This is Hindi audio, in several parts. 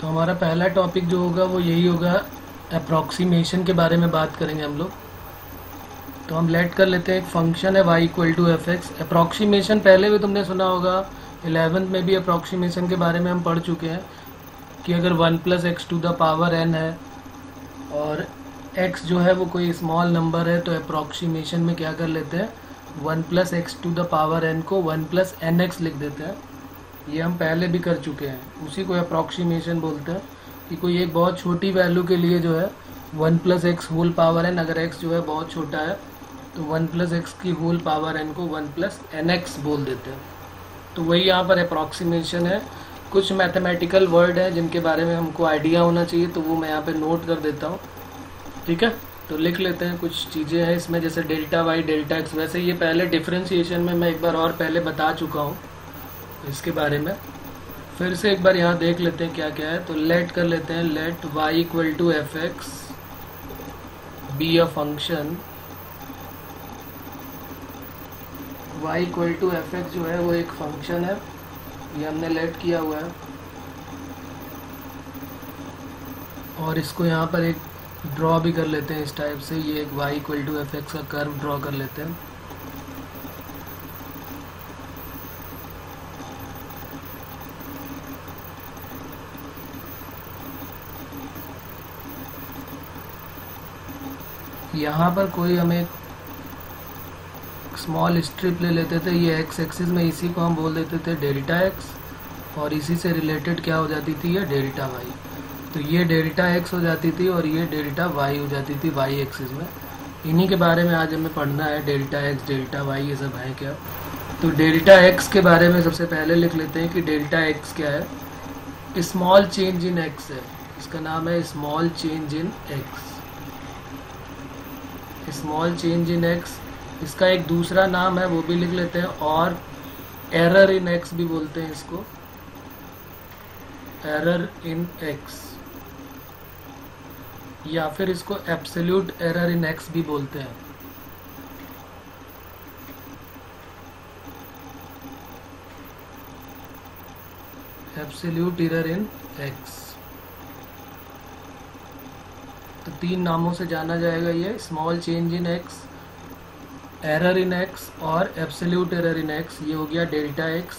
तो हमारा पहला टॉपिक जो होगा वो यही होगा, अप्रॉक्सीमेशन के बारे में बात करेंगे हम लोग। तो हम लेट कर लेते हैं, एक फंक्शन है y equal to F X. Approximation पहले भी तुमने सुना होगा, 11th में भी अप्रॉक्सीमेशन के बारे में हम पढ़ चुके हैं कि अगर 1 plus X to the power n है और x जो है वो कोई स्मॉल नंबर है, तो अप्रॉक्सीमेशन में क्या कर लेते हैं, 1 plus X to the power n को 1 प्लस एन एक्स लिख देते हैं। ये हम पहले भी कर चुके हैं, उसी को अप्रॉक्सीमेशन बोलते हैं कि कोई एक बहुत छोटी वैल्यू के लिए जो है 1 plus X whole power n, अगर x जो है बहुत छोटा है तो 1 प्लस एक्स की होल पावर n को 1 प्लस एन एक्स बोल देते हैं। तो वही यहाँ पर अप्रॉक्सीमेशन है। कुछ मैथमेटिकल वर्ड है जिनके बारे में हमको आइडिया होना चाहिए, तो वो मैं यहाँ पे नोट कर देता हूँ। ठीक है, तो लिख लेते हैं। कुछ चीज़ें हैं इसमें जैसे डेल्टा वाई डेल्टा एक्स, वैसे ये पहले डिफ्रेंशिएशन में मैं एक बार और पहले बता चुका हूँ इसके बारे में। फिर से एक बार यहाँ देख लेते हैं क्या क्या है। तो लेट कर लेते हैं, let y equal to F X be a function. y equal to F X जो है वो एक फंक्शन है, ये हमने लेट किया हुआ है। और इसको यहाँ पर एक ड्रॉ भी कर लेते हैं इस टाइप से, ये एक y equal to F X का कर्व ड्रॉ कर लेते हैं। यहाँ पर कोई हमें स्मॉल स्ट्रिप ले लेते थे, ये एक्स एक्सिस में, इसी को हम बोल देते थे डेल्टा एक्स, और इसी से रिलेटेड क्या हो जाती थी, ये डेल्टा वाई। तो ये डेल्टा एक्स हो जाती थी और ये डेल्टा वाई हो जाती थी वाई एक्सिस में। इन्हीं के बारे में आज हमें पढ़ना है, डेल्टा एक्स डेल्टा वाई ये सब है क्या। तो डेल्टा एक्स के बारे में सबसे पहले लिख लेते हैं कि डेल्टा एक्स क्या है, स्मॉल चेंज इन एक्स है, इसका नाम है small change in x. Small change in x, इसका एक दूसरा नाम है वो भी लिख लेते हैं, और एरर इन एक्स भी बोलते हैं इसको, एरर इन एक्स, या फिर इसको एब्सोल्यूट एरर इन एक्स भी बोलते हैं। एब्सोल्यूट एरर इन एक्स, तो 3 नामों से जाना जाएगा ये, small change in x, error in x और एब्सोल्यूट एरर इन एक्स। ये हो गया डेल्टा एक्स।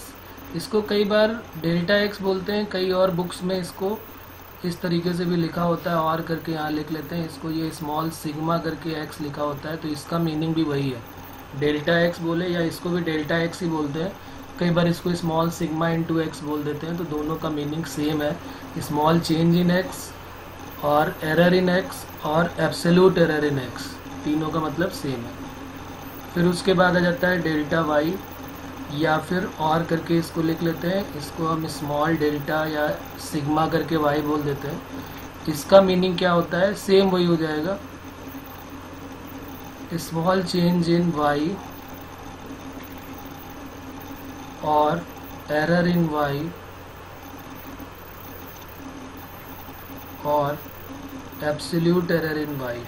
इसको कई बार डेल्टा एक्स बोलते हैं, कई और बुक्स में इसको इस तरीके से भी लिखा होता है, और करके यहाँ लिख लेते हैं इसको, ये स्मॉल सिग्मा करके एक्स लिखा होता है, तो इसका मीनिंग भी वही है, डेल्टा एक्स बोले या इसको भी डेल्टा एक्स ही बोलते हैं। कई बार इसको स्मॉल सिग्मा इंटू एक्स बोल देते हैं, तो दोनों का मीनिंग सेम है, स्मॉल चेंज इन एक्स और एरर इन एक्स और एब्सोल्यूट एरर इन एक्स, तीनों का मतलब सेम है। फिर उसके बाद आ जाता है डेल्टा वाई, या फिर और करके इसको लिख लेते हैं, इसको हम स्मॉल डेल्टा या सिग्मा करके वाई बोल देते हैं। इसका मीनिंग क्या होता है, सेम वही हो जाएगा, स्मॉल चेंज इन वाई और एरर इन वाई और एब्सोल्यूट एरर इन वाई।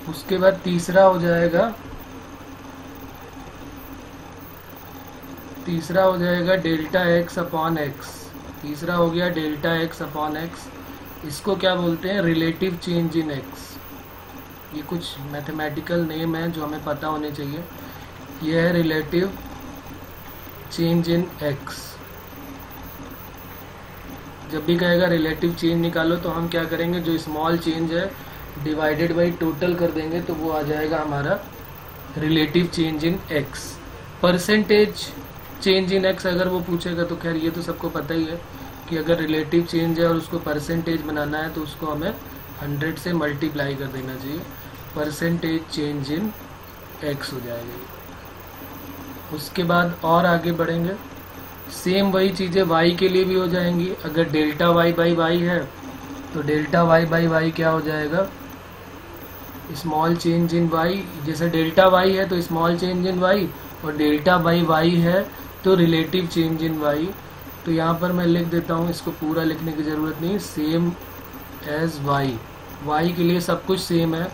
उसके बाद तीसरा हो जाएगा डेल्टा एक्स अपॉन एक्स। तीसरा हो गया डेल्टा एक्स अपॉन एक्स, इसको क्या बोलते हैं, रिलेटिव चेंज इन एक्स। ये कुछ मैथमेटिकल नेम है जो हमें पता होने चाहिए। यह है रिलेटिव चेंज इन एक्स। जब भी कहेगा रिलेटिव चेंज निकालो, तो हम क्या करेंगे, जो स्मॉल चेंज है डिवाइडेड बाई टोटल कर देंगे, तो वो आ जाएगा हमारा relative change in x. Percentage change in x अगर वो पूछेगा, तो खैर ये तो सबको पता ही है कि अगर रिलेटिव चेंज है और उसको परसेंटेज बनाना है, तो उसको हमें 100 से मल्टीप्लाई कर देना चाहिए, परसेंटेज चेंज इन एक्स हो जाएगा। उसके बाद और आगे बढ़ेंगे, सेम वही चीज़ें वाई के लिए भी हो जाएंगी। अगर डेल्टा वाई बाई वाई है, तो डेल्टा वाई बाई वाई क्या हो जाएगा, स्मॉल चेंज इन वाई। जैसे डेल्टा वाई है तो स्मॉल चेंज इन वाई, और डेल्टा बाई वाई है तो रिलेटिव चेंज इन वाई। तो यहाँ पर मैं लिख देता हूँ, इसको पूरा लिखने की ज़रूरत नहीं, सेम एज वाई। वाई के लिए सब कुछ सेम है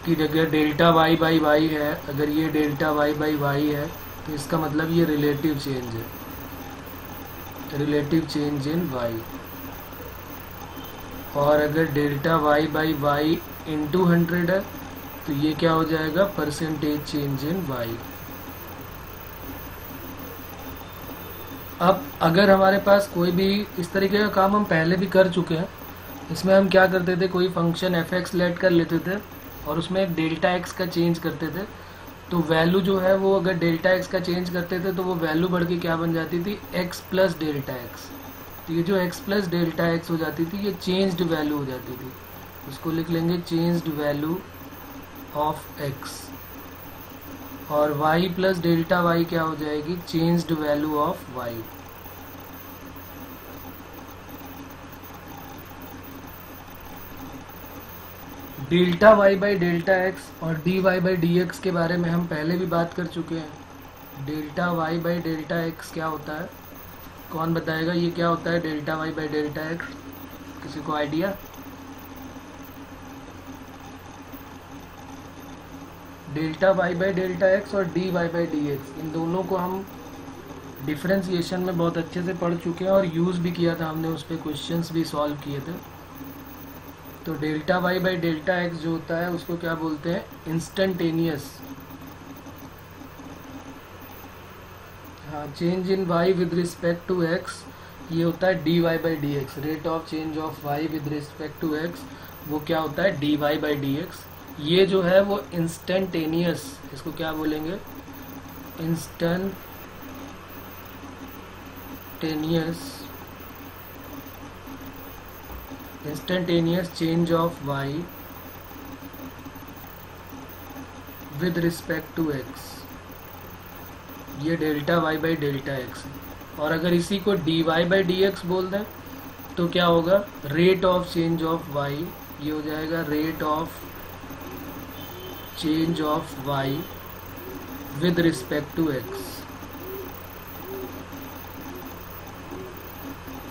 कि अगर डेल्टा वाई बाई वाई है, अगर ये डेल्टा वाई बाई वाई है, तो इसका मतलब ये रिलेटिव चेंज है, रिलेटिव चेंज इन वाई। और अगर delta Y by Y into 100 है तो ये क्या हो जाएगा, परसेंटेज चेंज इन वाई। अब अगर हमारे पास कोई भी इस तरीके का काम हम पहले भी कर चुके हैं, इसमें हम क्या करते थे, कोई फंक्शन एफ एक्स लेट कर लेते थे और उसमें एक डेल्टा एक्स का चेंज करते थे, तो वैल्यू जो है वो अगर डेल्टा एक्स का चेंज करते थे तो वो वैल्यू बढ़ के क्या बन जाती थी, एक्स प्लस डेल्टा एक्स। तो ये जो एक्स प्लस डेल्टा एक्स हो जाती थी ये चेंज्ड वैल्यू हो जाती थी, उसको लिख लेंगे चेंज्ड वैल्यू ऑफ एक्स। और y प्लस डेल्टा वाई क्या हो जाएगी, changed value of y। Delta Y by delta x और D Y by D x के बारे में हम पहले भी बात कर चुके हैं। Delta Y by delta x क्या होता है, कौन बताएगा ये क्या होता है delta Y by delta x, किसी को idea? Delta Y by delta x और D Y by D x, इन दोनों को हम डिफ्रेंसिएशन में बहुत अच्छे से पढ़ चुके हैं और यूज़ भी किया था हमने, उस पर क्वेश्चंस भी सॉल्व किए थे। तो delta Y by delta x जो होता है उसको क्या बोलते हैं, इंस्टेंटेनियस, हाँ, change in Y with respect to X, ये होता है D Y by D X. Rate of change of Y with respect to X वो क्या होता है, D Y by D X. ये जो है वो इंस्टेंटेनियस, इसको क्या बोलेंगे, instantaneous change of Y with respect to X, ये delta Y by delta x. और अगर इसी को D Y by D X बोल दें तो क्या होगा, rate of change of Y, ये हो जाएगा rate of change of y with respect to x।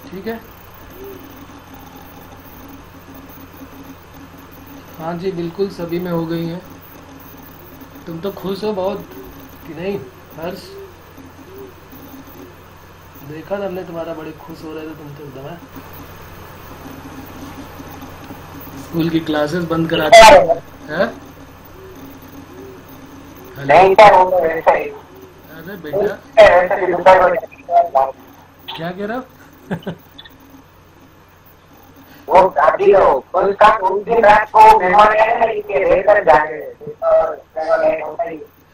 ठीक है, हाँ जी बिल्कुल सभी में हो गई हैं। तुम तो खुश हो बहुत कि नहीं हर्ष, देखा था हमने तुम्हारा, बड़े खुश हो रहे थे तुम तो एकदम है। स्कूल की क्लासेस बंद कराते हैं। नहीं सर, वो तो ऐसा ही। अरे बेटा क्या कह रहा हो? वो अभी कल का उस दिन रात को मेहमान आए ना, इनके लेकर जाए।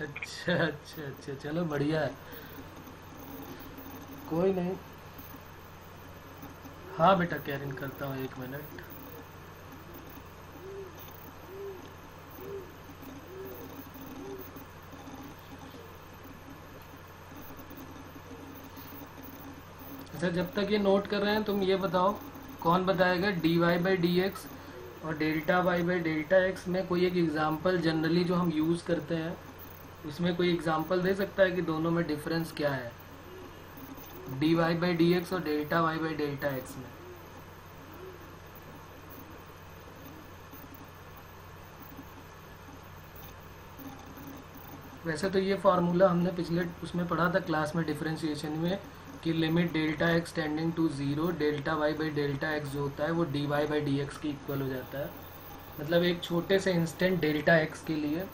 अच्छा अच्छा अच्छा, चलो बढ़िया है, कोई नहीं। हाँ बेटा कैरिन करता हूँ, 1 मिनट। अच्छा, जब तक ये नोट कर रहे हैं तुम ये बताओ, कौन बताएगा d Y by D x और delta Y by delta x में कोई एक एग्जांपल जनरली जो हम यूज़ करते हैं उसमें कोई एग्जांपल दे सकता है कि दोनों में डिफरेंस क्या है, D Y by D x और delta Y by delta x में? वैसे तो ये फार्मूला हमने पिछले उसमें पढ़ा था क्लास में डिफरेंशिएशन में, कि limit delta x tending to 0, delta Y by delta x जो होता है वो d Y by D x के इक्वल हो जाता है। मतलब एक छोटे से इंस्टेंट डेल्टा एक्स के लिए,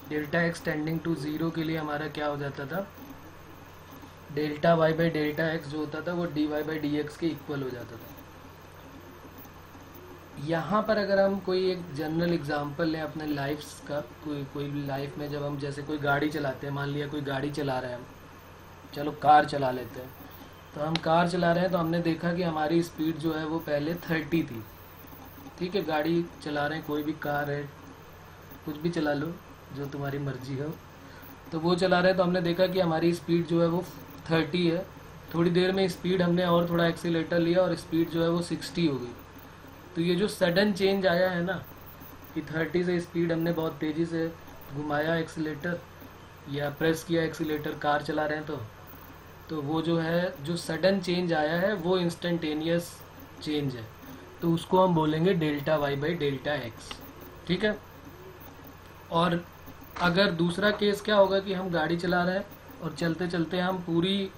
डेल्टा एक्स टेंडिंग टू 0 के लिए हमारा क्या हो जाता था, delta Y by delta x जो होता था वो d Y by D x के इक्वल हो जाता था। यहाँ पर अगर हम कोई एक जनरल एग्जांपल लें अपने लाइफ्स का, कोई भी लाइफ में जब हम जैसे कोई गाड़ी चलाते हैं, मान लिया कोई गाड़ी चला रहे हैं हम, चलो कार चला लेते हैं, तो हम कार चला रहे हैं तो हमने देखा कि हमारी स्पीड जो है वो पहले 30 थी। ठीक है, गाड़ी चला रहे हैं, कोई भी कार है, कुछ भी चला लो जो तुम्हारी मर्जी हो, तो वो चला रहे हैं तो हमने देखा कि हमारी स्पीड जो है वो 30 है। थोड़ी देर में स्पीड हमने और थोड़ा एक्सीलेटर लिया और स्पीड जो है वो 60 हो गई। तो ये जो सडन चेंज आया है ना, कि 30 से स्पीड हमने बहुत तेज़ी से घुमाया एक्सीलेटर या प्रेस किया एक्सीलेटर, कार चला रहे हैं तो वो जो है, जो सडन चेंज आया है वो इंस्टेंटेनियस चेंज है, तो उसको हम बोलेंगे delta Y by delta x. ठीक है, और अगर दूसरा केस क्या होगा कि हम गाड़ी चला रहे हैं और चलते चलते हम पूरी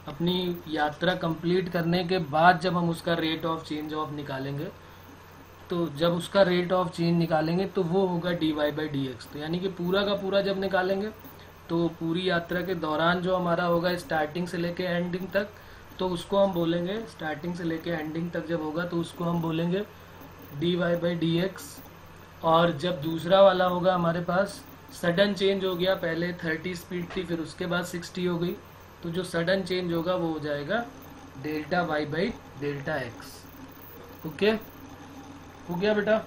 अपनी यात्रा कंप्लीट करने के बाद जब हम उसका रेट ऑफ चेंज ऑफ निकालेंगे, तो जब उसका रेट ऑफ चेंज निकालेंगे तो वो होगा dy/dx। तो यानी कि पूरा का पूरा जब निकालेंगे तो पूरी यात्रा के दौरान जो हमारा होगा स्टार्टिंग से लेके एंडिंग तक, तो उसको हम बोलेंगे, स्टार्टिंग से लेके एंडिंग तक जब होगा तो उसको हम बोलेंगे dy/dx। और जब दूसरा वाला होगा हमारे पास सडन चेंज हो गया, पहले 30 स्पीड थी फिर उसके बाद 60 हो गई, तो जो सडन चेंज होगा वो हो जाएगा Δy/Δx। ओके, हो गया बेटा।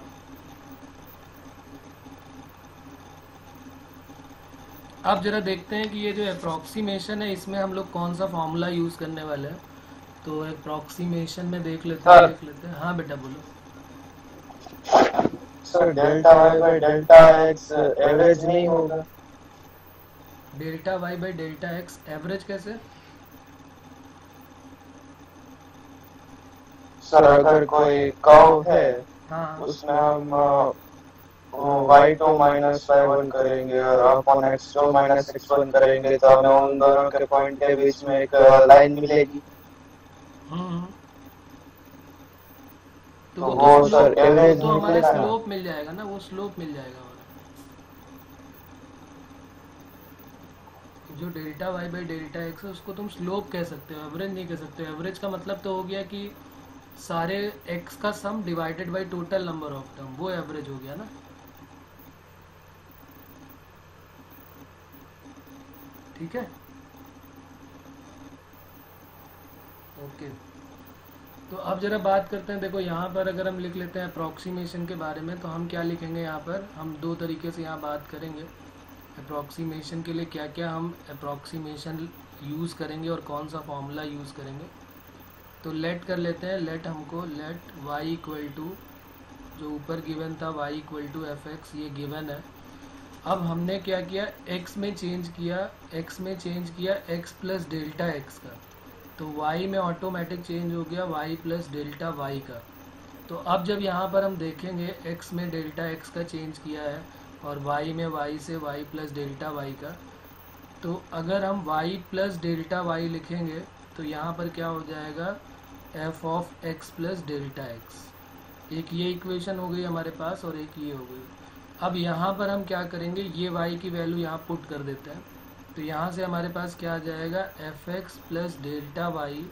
अब जरा देखते हैं कि ये जो अप्रोक्सीमेशन है इसमें हम लोग कौन सा फॉर्मूला यूज करने वाले हैं। तो अप्रोक्सीमेशन में देख लेते हैं। हाँ बेटा बोलो। सर Δy/Δx एवरेज नहीं होगा? Δy/Δx एवरेज कैसे? सर अगर कोई कर्व है, हाँ, उसमें हम y2 -y1 करेंगे और अपॉन x2 -x1 करेंगे, तो हमें उन दोनों के पॉइंट के बीच में एक लाइन मिलेगी। तो वो सर एवरेज तो हमारा निकलेगा। स्लोप मिल जाएगा ना, वो स्लोप मिल जाएगा हमारा। जो Δy/Δx है उसको तुम स्लोप कह सकते हो, एवरेज नहीं कह सकते। एवरेज का मतलब तो हो गया कि सारे x का सम divided by total number of term, वो एवरेज हो गया ना। ठीक है, ओके। तो अब जरा बात करते हैं। देखो यहाँ पर अगर हम लिख लेते हैं अप्रोक्सीमेशन के बारे में, तो हम क्या लिखेंगे यहाँ पर, हम दो तरीके से यहाँ बात करेंगे। अप्रोक्सीमेशन के लिए क्या क्या हम अप्रोक्सीमेशन यूज़ करेंगे और कौन सा फॉर्मूला यूज़ करेंगे। तो लेट कर लेते हैं। लेट हमको लेट y इक्वल टू, जो ऊपर गिवन था y इक्वल टू fx, ये गिवन है। अब हमने क्या किया, x में चेंज किया x प्लस डेल्टा x का, तो y में ऑटोमेटिक चेंज हो गया y प्लस डेल्टा y का। तो अब जब यहाँ पर हम देखेंगे x में डेल्टा x का चेंज किया है और y में y से y प्लस डेल्टा y का, तो अगर हम y प्लस डेल्टा y लिखेंगे तो यहाँ पर क्या हो जाएगा, f of x plus delta x। एक ये इक्वेशन हो गई हमारे पास और एक ये हो गई। अब यहाँ पर हम क्या करेंगे, ये y की वैल्यू यहाँ पुट कर देते हैं। तो यहाँ से हमारे पास क्या आ जाएगा, f x plus delta y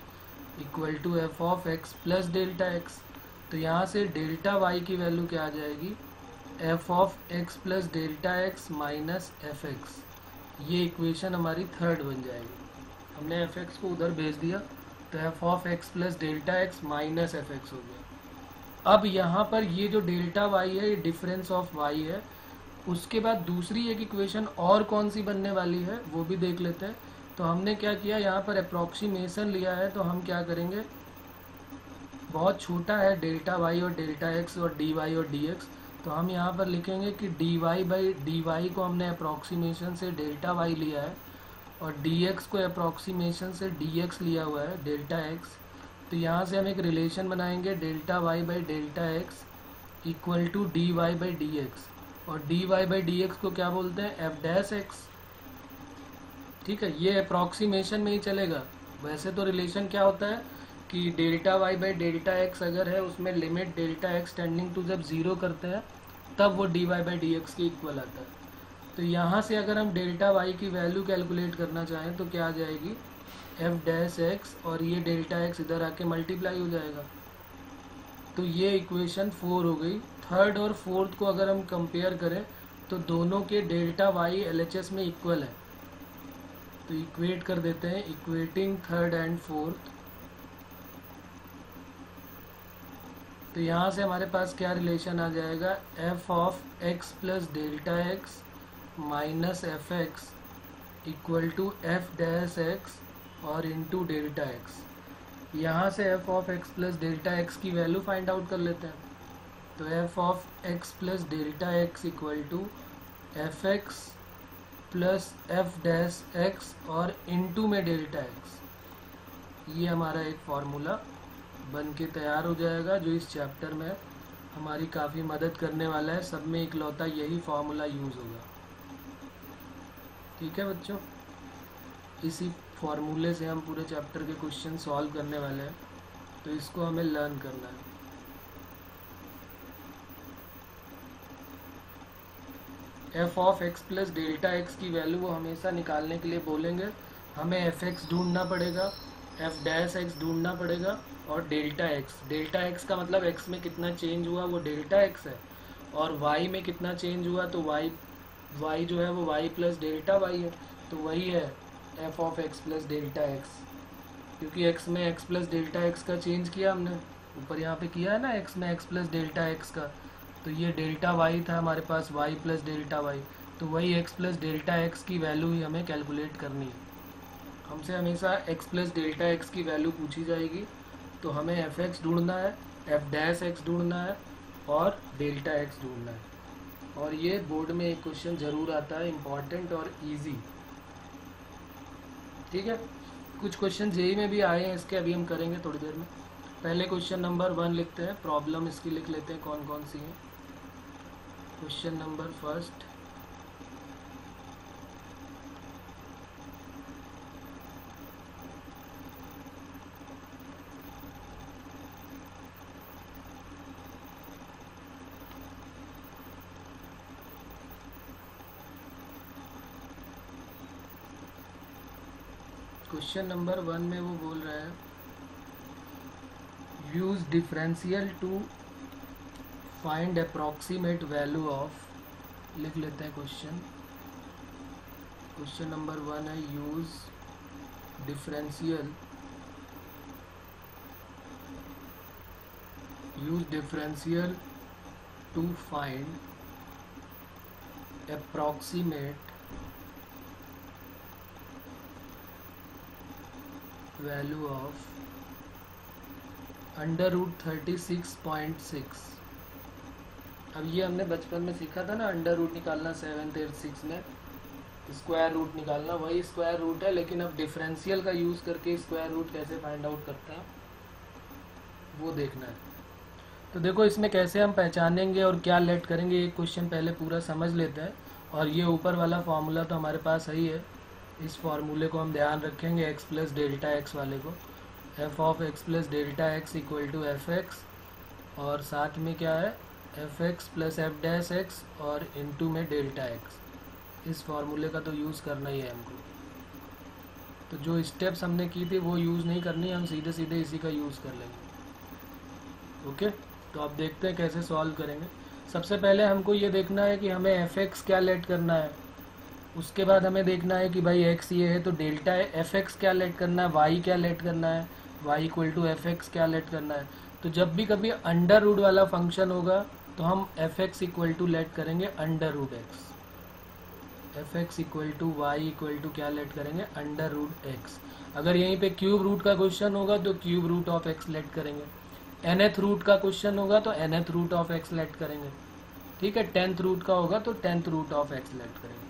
equal to f of x plus delta x. तो यहाँ से डेल्टा वाई की वैल्यू क्या आ जाएगी, F of x plus delta x minus f x. ये इक्वेशन हमारी थर्ड बन जाएगी। हमने एफ एक्स को उधर भेज दिया तो f of x plus delta x minus f x हो गया। अब यहाँ पर ये जो डेल्टा वाई है ये डिफरेंस ऑफ वाई है। उसके बाद दूसरी एक इक्वेशन और कौन सी बनने वाली है वो भी देख लेते हैं। तो हमने क्या किया, यहाँ पर अप्रॉक्सीमेशन लिया है, तो हम क्या करेंगे, बहुत छोटा है डेल्टा वाई और डेल्टा एक्स और डी वाई और डी एक्स, तो हम यहाँ पर लिखेंगे कि d Y by d y को हमने अप्रॉक्सीमेशन से डेल्टा वाई लिया है और डी एक्स को अप्रॉक्सीमेशन से डी एक्स लिया हुआ है डेल्टा एक्स। तो यहाँ से हम एक रिलेशन बनाएंगे, delta Y by delta x equal to D Y by D x, और D Y by D x को क्या बोलते हैं, एफ डैश एक्स। ठीक है, ये अप्रॉक्सीमेशन में ही चलेगा। वैसे तो रिलेशन क्या होता है कि delta Y by delta x अगर है उसमें limit delta x tending to जब ज़ीरो करते हैं तब वो d Y by D x के इक्वल आता है। तो यहाँ से अगर हम डेल्टा वाई की वैल्यू कैलकुलेट करना चाहें तो क्या आ जाएगी, एफ डैश एक्स, और ये डेल्टा एक्स इधर आके मल्टीप्लाई हो जाएगा। तो ये इक्वेशन 4 हो गई। थर्ड और फोर्थ को अगर हम कंपेयर करें तो दोनों के डेल्टा वाई एलएचएस में इक्वल है, तो इक्वेट कर देते हैं, इक्वेटिंग थर्ड एंड फोर्थ। तो यहाँ से हमारे पास क्या रिलेशन आ जाएगा, f of x plus delta x minus f x equal to f dash x और इंटू डेल्टा एक्स। यहाँ से f of x plus delta x की वैल्यू फाइंड आउट कर लेते हैं। तो f of x plus delta x equal to F x plus f dash x और इनटू में डेल्टा एक्स। ये हमारा एक फार्मूला बन के तैयार हो जाएगा जो इस चैप्टर में हमारी काफ़ी मदद करने वाला है। सब में इकलौता यही फार्मूला यूज़ होगा। ठीक है बच्चों, इसी फॉर्मूले से हम पूरे चैप्टर के क्वेश्चन सॉल्व करने वाले हैं, तो इसको हमें लर्न करना है। F of x plus delta x की वैल्यू वो हमेशा निकालने के लिए बोलेंगे हमें एफ एक्स ढूंढना पड़ेगा, एफ डैश एक्स ढूंढना पड़ेगा और डेल्टा एक्स। डेल्टा एक्स का मतलब एक्स में कितना चेंज हुआ वो डेल्टा एक्स है, और वाई में कितना चेंज हुआ तो वाई जो है वो वाई प्लस डेल्टा वाई है, तो वही है f of x plus delta x. क्योंकि एक्स में एक्स प्लस डेल्टा एक्स का चेंज किया हमने, ऊपर यहाँ पे किया है ना एक्स में एक्स प्लस डेल्टा एक्स का, तो ये डेल्टा वाई था हमारे पास वाई प्लस डेल्टा वाई, तो वही एक्स प्लस डेल्टा एक्स की वैल्यू ही हमें कैलकुलेट करनी है। हमसे हमेशा एक्स प्लस डेल्टा एक्स की वैल्यू पूछी जाएगी, तो हमें एफ एक्स ढूंढना है, एफ डैश एक्स ढूंढना है और डेल्टा एक्स ढूंढना है। और ये बोर्ड में एक क्वेश्चन ज़रूर आता है, इम्पॉर्टेंट और ईजी। ठीक है, कुछ क्वेश्चन जेई में भी आए हैं इसके, अभी हम करेंगे थोड़ी देर में। पहले क्वेश्चन नंबर 1 लिखते हैं, प्रॉब्लम इसकी लिख लेते हैं कौन कौन सी है। Question number first, question number 1 में वो बोल रहा है use differential to find approximate value of, लिख लेते हैं क्वेश्चन नंबर 1 है use differential to find approximate value of under root 36.6। अब ये हमने बचपन में सीखा था ना, अंडर रूट निकालना 7th 8th 6 में, स्क्वायर रूट निकालना, वही स्क्वायर रूट है, लेकिन अब डिफरेंशियल का यूज़ करके स्क्वायर रूट कैसे फाइंड आउट करते हैं वो देखना है। तो देखो इसमें कैसे हम पहचानेंगे और क्या लेट करेंगे, एक क्वेश्चन पहले पूरा समझ लेते हैं। और ये ऊपर वाला फार्मूला तो हमारे पास सही है, इस फार्मूले को हम ध्यान रखेंगे, एक्स प्लस डेल्टा एक्स वाले को, f of x plus delta x equal to F x, और साथ में क्या है f x plus f dash x और इनटू में डेल्टा एक्स। इस फार्मूले का तो यूज़ करना ही है हमको। तो जो स्टेप्स हमने की थी वो यूज़ नहीं करनी, हम सीधे सीधे इसी का यूज़ कर लेंगे। ओके, तो आप देखते हैं कैसे सॉल्व करेंगे। सबसे पहले हमको ये देखना है कि हमें एफ एक्स क्या लेट करना है, उसके बाद हमें देखना है कि भाई एक्स ये है तो डेल्टा एफ एक्स क्या लेट करना है, वाई क्या लेट करना है, y equal to F x क्या लेट करना है। तो जब भी कभी अंडर रूट वाला फंक्शन होगा तो हम F x equal to let करेंगे under root X, F x equal to Y equal to क्या लेट करेंगे अंडर रूट एक्स। अगर यहीं पे क्यूब रूट का क्वेश्चन होगा तो cube root of X let करेंगे, nth रूट का क्वेश्चन होगा तो nth root of X let करेंगे, ठीक है, 10th रूट का होगा तो 10th root of X let करेंगे।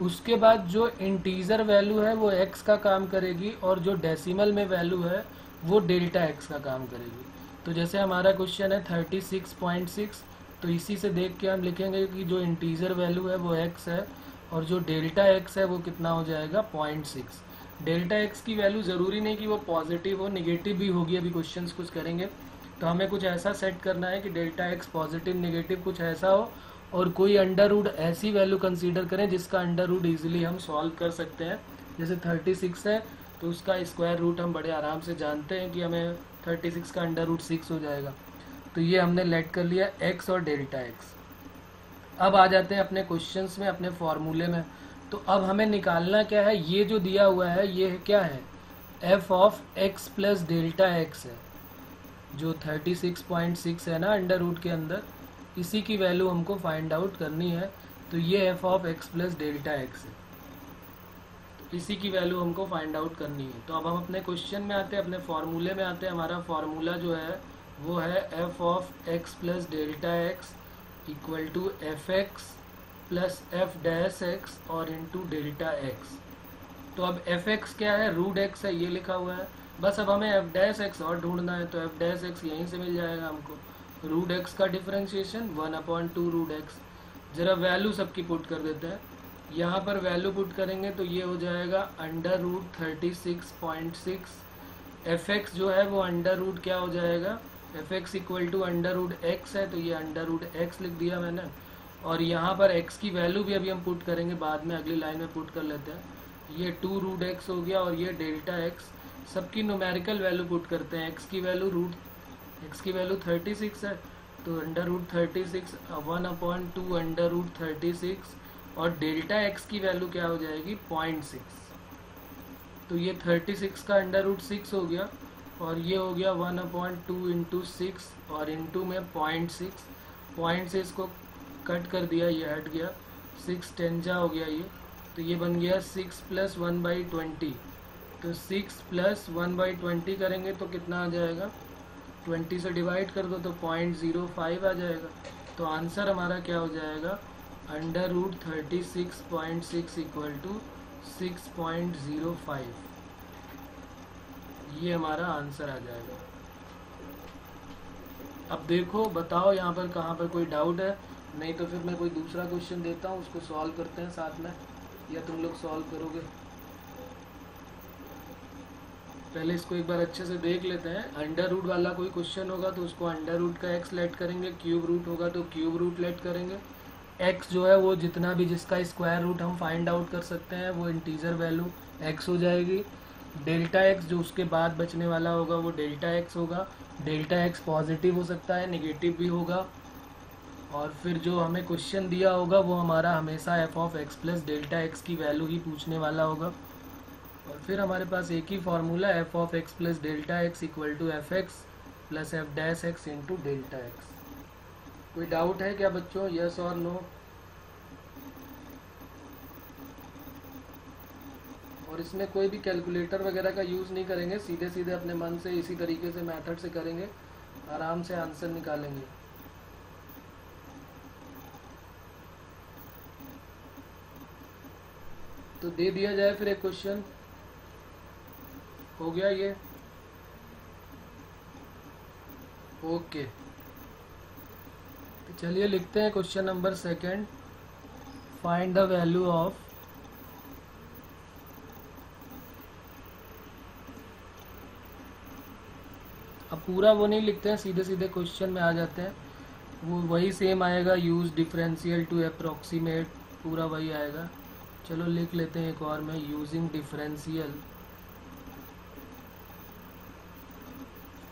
उसके बाद जो इंटीजर वैल्यू है वो x का काम करेगी और जो डेसिमल में वैल्यू है वो डेल्टा x का काम करेगी। तो जैसे हमारा क्वेश्चन है 36.6, तो इसी से देख के हम लिखेंगे कि जो इंटीजर वैल्यू है वो x है और जो डेल्टा x है वो कितना हो जाएगा 0.6। डेल्टा x की वैल्यू ज़रूरी नहीं कि वो पॉजिटिव हो, निगेटिव भी होगी। अभी क्वेश्चन कुछ करेंगे तो हमें कुछ ऐसा सेट करना है कि डेल्टा x पॉजिटिव निगेटिव कुछ ऐसा हो, और कोई अंडर रूट ऐसी वैल्यू कंसीडर करें जिसका अंडर रूट ईजिली हम सॉल्व कर सकते हैं। जैसे 36 है तो उसका स्क्वायर रूट हम बड़े आराम से जानते हैं कि हमें 36 का अंडर रूट 6 हो जाएगा। तो ये हमने लेट कर लिया x और डेल्टा x। अब आ जाते हैं अपने क्वेश्चंस में, अपने फॉर्मूले में। तो अब हमें निकालना क्या है, ये जो दिया हुआ है ये क्या है, f of x plus delta x है, जो 36.6 है ना अंडर रूट के अंदर, इसी की वैल्यू हमको फाइंड आउट करनी है। तो ये F of x plus delta x है, तो इसी की वैल्यू हमको फाइंड आउट करनी है। तो अब हम अपने क्वेश्चन में आते हैं, अपने फॉर्मूले में आते हैं। हमारा फॉर्मूला जो है वो है f of x plus delta x equal to F x plus f dash x और इंटू डेल्टा एक्स। तो अब एफ एक्स क्या है, रूट एक्स है, ये लिखा हुआ है। बस अब हमें एफ डैश एक्स और ढूंढना है, तो एफ डैश एक्स यहीं से मिल जाएगा हमको। रूट एक्स का डिफरेंशिएशन 1/2 रूट एक्स। ज़रा वैल्यू सबकी पुट कर देते हैं। यहाँ पर वैल्यू पुट करेंगे तो ये हो जाएगा √36.6। fx जो है वो अंडर रूट क्या हो जाएगा, fx equal to under root x है, तो ये अंडर रूट एक्स लिख दिया मैंने। और यहाँ पर x की वैल्यू भी अभी हम पुट करेंगे, बाद में अगली लाइन में पुट कर लेते हैं। ये 2√x हो गया और ये डेल्टा x, सबकी न्यूमेरिकल वैल्यू पुट करते हैं। x की वैल्यू 36 है, तो √36 1/2 √36, और डेल्टा x की वैल्यू क्या हो जाएगी 0.6। तो ये 36 का √6 हो गया, और ये हो गया 1/2 इंटू 6, और इंटू में 0.6, 0.6 को कट कर दिया, ये हट गया, 6 10 हो गया ये, तो ये बन गया 6 + 1/20। तो 6 + 1/20 करेंगे तो कितना आ जाएगा, 20 से डिवाइड कर दो तो 0.05 आ जाएगा। तो आंसर हमारा क्या हो जाएगा, √36.6 इक्वल टू 6.05। ये हमारा आंसर आ जाएगा। अब देखो, बताओ यहाँ पर कहाँ पर कोई डाउट है, नहीं तो फिर मैं कोई दूसरा क्वेश्चन देता हूँ, उसको सॉल्व करते हैं साथ में, या तुम लोग सॉल्व करोगे। पहले इसको एक बार अच्छे से देख लेते हैं। अंडर रूट वाला कोई क्वेश्चन होगा तो उसको अंडर रूट का x लेट करेंगे, क्यूब रूट होगा तो क्यूब रूट लेट करेंगे। x जो है वो जितना भी जिसका स्क्वायर रूट हम फाइंड आउट कर सकते हैं वो इंटीजर वैल्यू x हो जाएगी। डेल्टा x जो उसके बाद बचने वाला होगा वो डेल्टा x होगा। डेल्टा x पॉजिटिव हो सकता है, नेगेटिव भी होगा। और फिर जो हमें क्वेश्चन दिया होगा वो हमारा हमेशा f(x) + डेल्टा x की वैल्यू ही पूछने वाला होगा। और फिर हमारे पास एक ही formula f(x) + delta x equal to fx + f'(x) into delta x। कोई डाउट है क्या बच्चों, यस और नो? और इसमें कोई भी कैलकुलेटर वगैरह का यूज़ नहीं करेंगे, सीधे सीधे अपने मन से इसी तरीके से मेथड से करेंगे, आराम से आंसर निकालेंगे। तो दे दिया जाए फिर एक क्वेश्चन, हो गया ये, ओके। तो चलिए लिखते हैं question number 2। Find the value of अब पूरा वो नहीं लिखते हैं, सीधे सीधे क्वेश्चन में आ जाते हैं। वो वही सेम आएगा, यूज डिफरेंशियल टू अप्रोक्सीमेट, पूरा वही आएगा। चलो लिख लेते हैं एक और में, using differential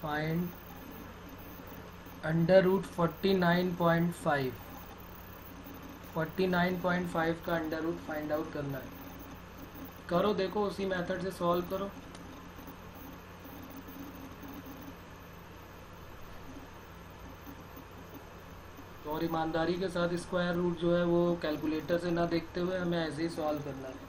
find under root 49.5 का अंडर रूट फाइंड आउट करना है। करो, देखो उसी मेथड से सॉल्व करो। और ईमानदारी के साथ स्क्वायर रूट जो है वो कैलकुलेटर से ना देखते हुए हमें ऐसे ही सॉल्व करना है।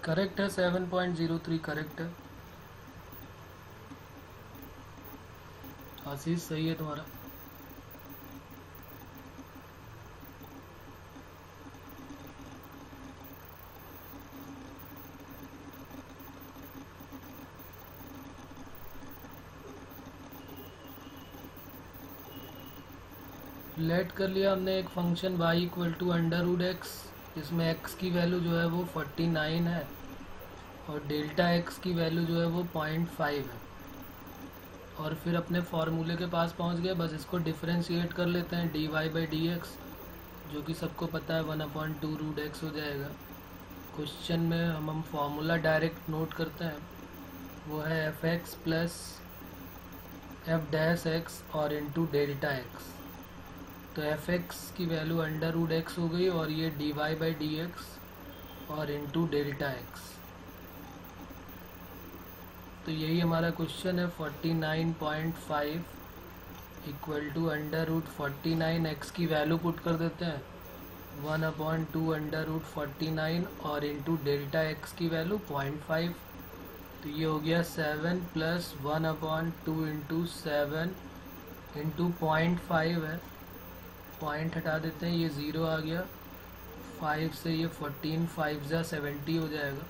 करेक्ट है, 7.03 करेक्ट है। आशीष सही है तुम्हारा। लेट कर लिया हमने एक function y equal to under root x, इसमें x की वैल्यू जो है वो 49 है और डेल्टा x की वैल्यू जो है वो 0.5 है। और फिर अपने फॉर्मूले के पास पहुंच गए, बस इसको डिफरेंशिएट कर लेते हैं dy बाई डी एक्स, जो कि सबको पता है 1/2 रूट एक्स हो जाएगा। क्वेश्चन में हम फॉर्मूला डायरेक्ट नोट करते हैं, वो है f x plus f dash x और इंटू डेल्टा एक्स। तो एफ एक्स की वैल्यू अंडर रूट एक्स हो गई और ये d Y by D x और इंटू डेल्टा एक्स। तो यही हमारा क्वेश्चन है। 49.5 equal to under root 49, x की वैल्यू पुट कर देते हैं 1/2 अंडर रूट 49 और इंटू डेल्टा एक्स की वैल्यू 0.5। तो ये हो गया 7 प्लस 1/2 इंटू 7 इंटू 0.5 है, पॉइंट हटा देते हैं, ये 0 आ गया। 5 से ये 14, 5 जा 70 हो जाएगा।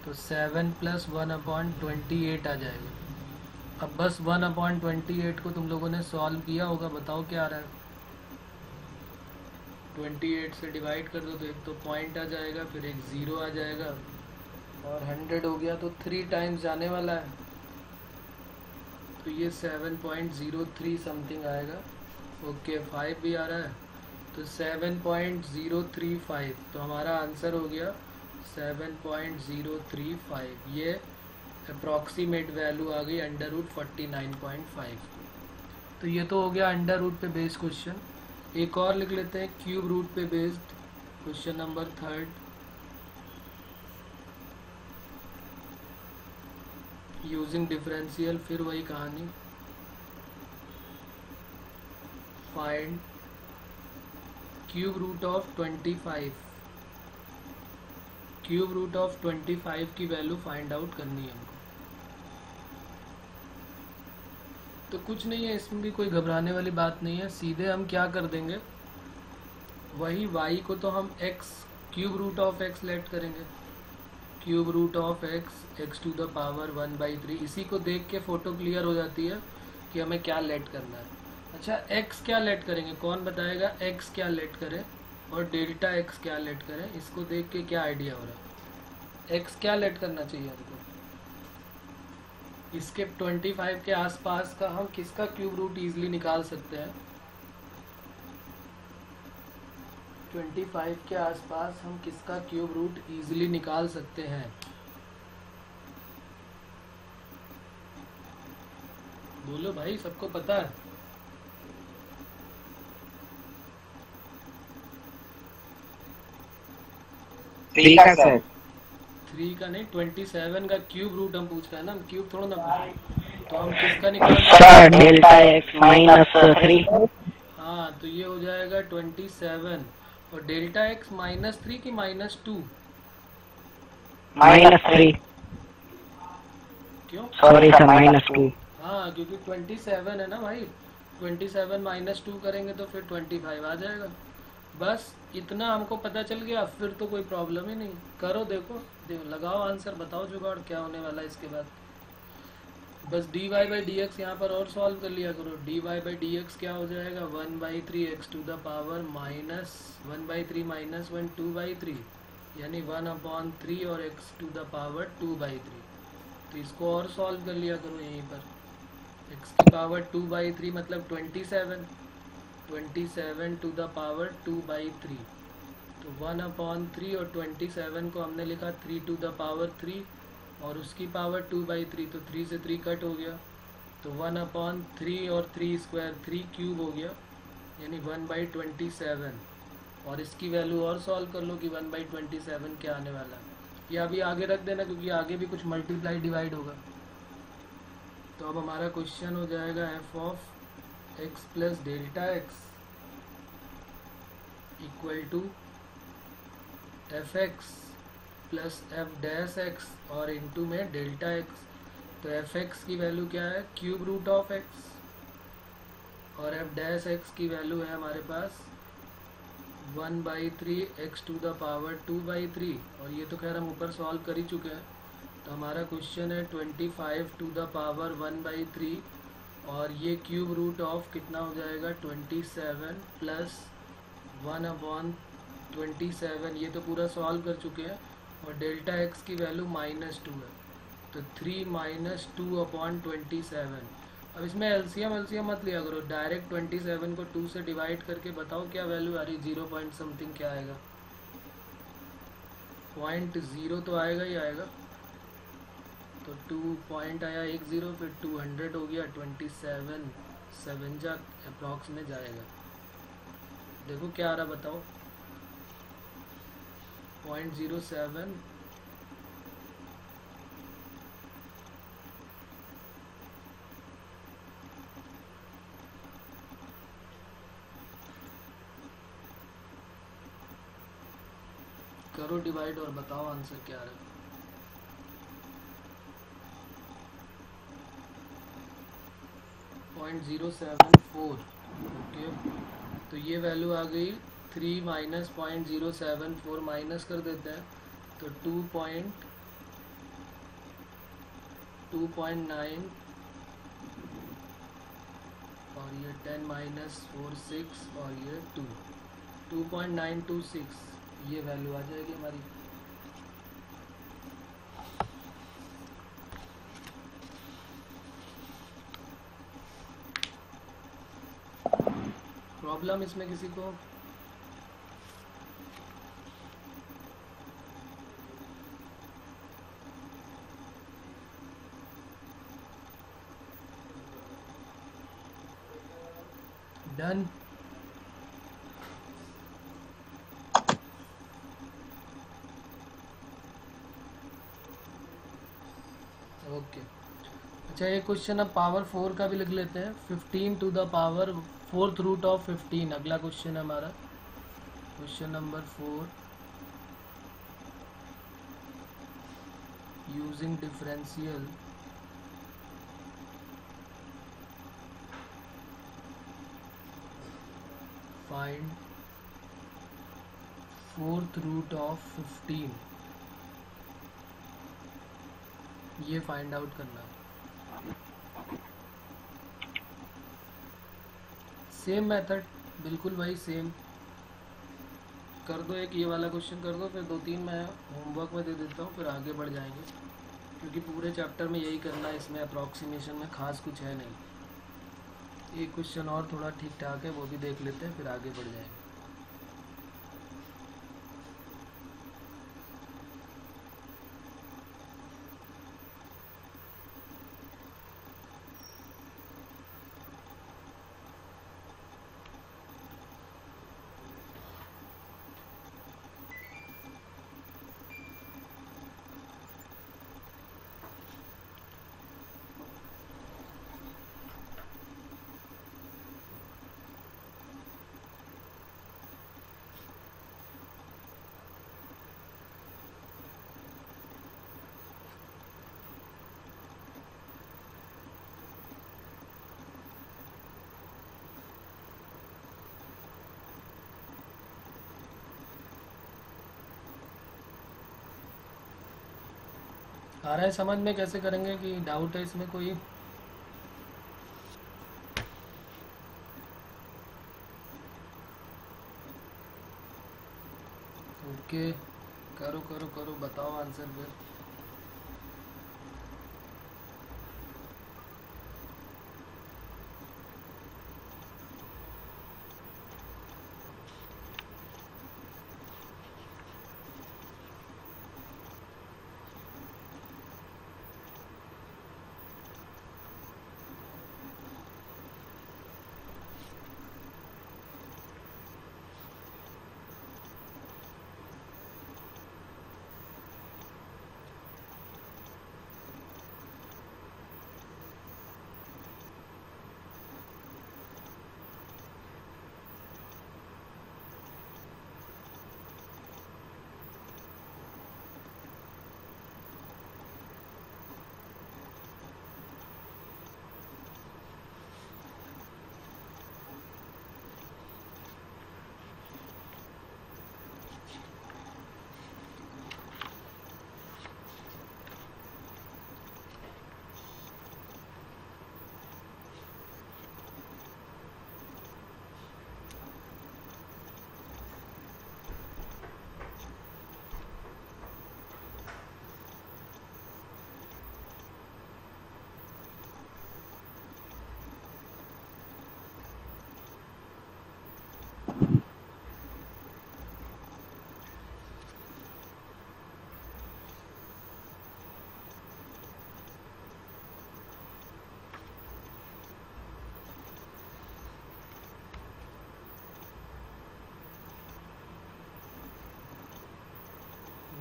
तो 7 प्लस 1/28 आ जाएगा। अब बस 1/28 को तुम लोगों ने सॉल्व किया होगा, बताओ क्या आ रहा है। 28 से डिवाइड कर दो तो एक तो पॉइंट आ जाएगा, फिर एक 0 आ जाएगा और 100 हो गया तो 3 टाइम्स जाने वाला है। तो ये 7.03 समथिंग आएगा। ओके 5 भी आ रहा है तो 7.035। तो हमारा आंसर हो गया 7.035। ये अप्रॉक्सीमेट वैल्यू आ गई अंडर रूट 49.5। तो ये तो हो गया अंडर रूट पे बेस्ड क्वेश्चन। एक और लिख लेते हैं क्यूब रूट पे based question number 3। Using differential, फिर वही कहानी। Find cube root of 25। Cube root of 25 की वैल्यू फाइंड आउट करनी है हमको। तो कुछ नहीं है इसमें भी, कोई घबराने वाली बात नहीं है। सीधे हम क्या कर देंगे, वही y को तो हम x cube root of x let करेंगे। Cube root of x to the power 1/3। इसी को देख के फोटो क्लियर हो जाती है कि हमें क्या लेट करना है। अच्छा x क्या लेट करेंगे, कौन बताएगा x क्या लेट करें और डेल्टा x क्या लेट करें। इसको देख के क्या आइडिया हो रहा है, x क्या लेट करना चाहिए हमको। इसके 25 के आसपास का हम किसका क्यूब रूट इजीली निकाल सकते हैं। 25 के आसपास हम किसका क्यूब रूट इजीली निकाल सकते हैं। बोलो भाई, सबको पता है। थ्री का सर, 3 का नहीं, 27 का क्यूब रूट हम पूछ रहे हैं ना, हम क्यूब थोड़ा ना पूछ रहे। तो हम किसका निकालेंगे सर डेल्टा एक्स माइनस 3। हाँ तो ये हो जाएगा 27 और डेल्टा एक्स -3 की -2। -3, क्यों? Sorry sir -2। हाँ क्योंकि 27 है ना भाई, 27 -2 करेंगे तो फिर 25 आ जाएगा। बस इतना हमको पता चल गया, फिर तो कोई प्रॉब्लम ही नहीं। करो, देखो लगाओ आंसर, बताओ जुगाड़ क्या होने वाला है इसके बाद। बस dy बाई डी एक्स यहाँ पर और सॉल्व कर लिया करो। dy बाई डी एक्स क्या हो जाएगा 1/3 x to the power -1/3 minus 1 2/3, यानी 1/3 और x टू द पावर 2/3। तो इसको और सॉल्व कर लिया करो यहीं पर। x की पावर 2/3 मतलब 27 टू द पावर 2/3। तो 1/3 और 27 को हमने लिखा 3 टू द पावर 3 और उसकी पावर 2/3। तो 3 से 3 कट हो गया, तो 1/3 और 3 स्क्वायर 3 क्यूब हो गया, यानी 1/27। और इसकी वैल्यू और सॉल्व कर लो कि 1/27 क्या आने वाला है। या अभी आगे रख देना क्योंकि आगे भी कुछ मल्टीप्लाई डिवाइड होगा। तो अब हमारा क्वेश्चन हो जाएगा f of x plus delta x equal to F x plus f dash x और इनटू में डेल्टा एक्स। तो एफ एक्स की वैल्यू क्या है, क्यूब रूट ऑफ एक्स, और एफ डैश एक्स की वैल्यू है हमारे पास 1/3 एक्स टू द पावर 2/3। और ये तो खैर हम ऊपर सॉल्व कर ही चुके हैं। तो हमारा क्वेश्चन है 25 टू द पावर 1/3, और ये क्यूब रूट ऑफ कितना हो जाएगा 27 प्लस 1/27। ये तो पूरा सॉल्व कर चुके हैं। और डेल्टा एक्स की वैल्यू -2 है, तो 3 - 2/27। अब इसमें एलसीएम मत लिया करो, डायरेक्ट 27 को 2 से डिवाइड करके बताओ क्या वैल्यू आ रही, 0 पॉइंट समथिंग क्या आएगा, 0.0 तो आएगा ही आएगा। तो 2 पॉइंट आया 10, फिर 200 हो गया, 27 7 जा अप्रॉक्स में जाएगा। देखो क्या आ रहा बताओ, 0.07 करो डिवाइड और बताओ आंसर क्या आ रहा है। 0.074। ओके, तो ये वैल्यू आ गई 3 - 0.074 माइनस कर देते हैं तो 2.9 और ये 10 - 4 6 और ये 2.926 ये वैल्यू आ जाएगी हमारी। प्रॉब्लम इसमें किसी को? डन। ओके, अच्छा ये क्वेश्चन अब पावर 4 का भी लिख लेते हैं। 15 to the power 4th root of 15 अगला क्वेश्चन है हमारा, question number 4। Using differential find 4th root of 15, ये फाइंड आउट करना। सेम मेथड, बिल्कुल वही सेम कर दो। एक ये वाला क्वेश्चन कर दो, फिर 2-3 मैं होमवर्क में दे देता हूँ, फिर आगे बढ़ जाएंगे, क्योंकि पूरे चैप्टर में यही करना है। इसमें अप्रॉक्सीमेशन में खास कुछ है नहीं। एक क्वेश्चन और थोड़ा ठीक ठाक है, वो भी देख लेते हैं, फिर आगे बढ़ जाएंगे। आ रहा है समझ में कैसे करेंगे कि डाउट है इसमें कोई? ओके, करो करो करो, बताओ आंसर फिर।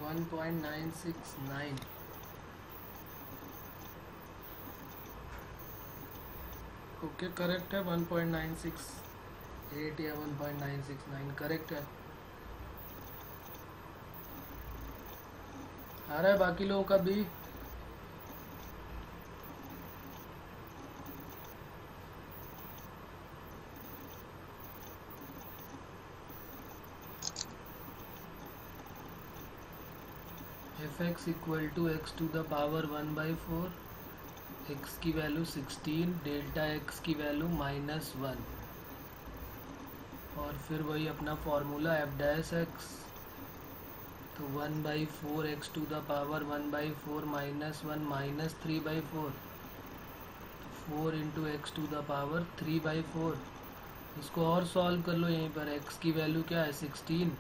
1.969 ओके करेक्ट है। 1.968 या 1.969 करेक्ट है। आ रहा है बाकी लोगों का भी? fx equal to x to the power 1/4, x की वैल्यू 16, डेल्टा x की वैल्यू -1, और फिर वही अपना फॉर्मूला f डैश x, तो 1/4 x to the power 1/4 -1 -3/4, 4 into x to the power 3/4। इसको और सॉल्व कर लो। यहीं पर x की वैल्यू क्या है 16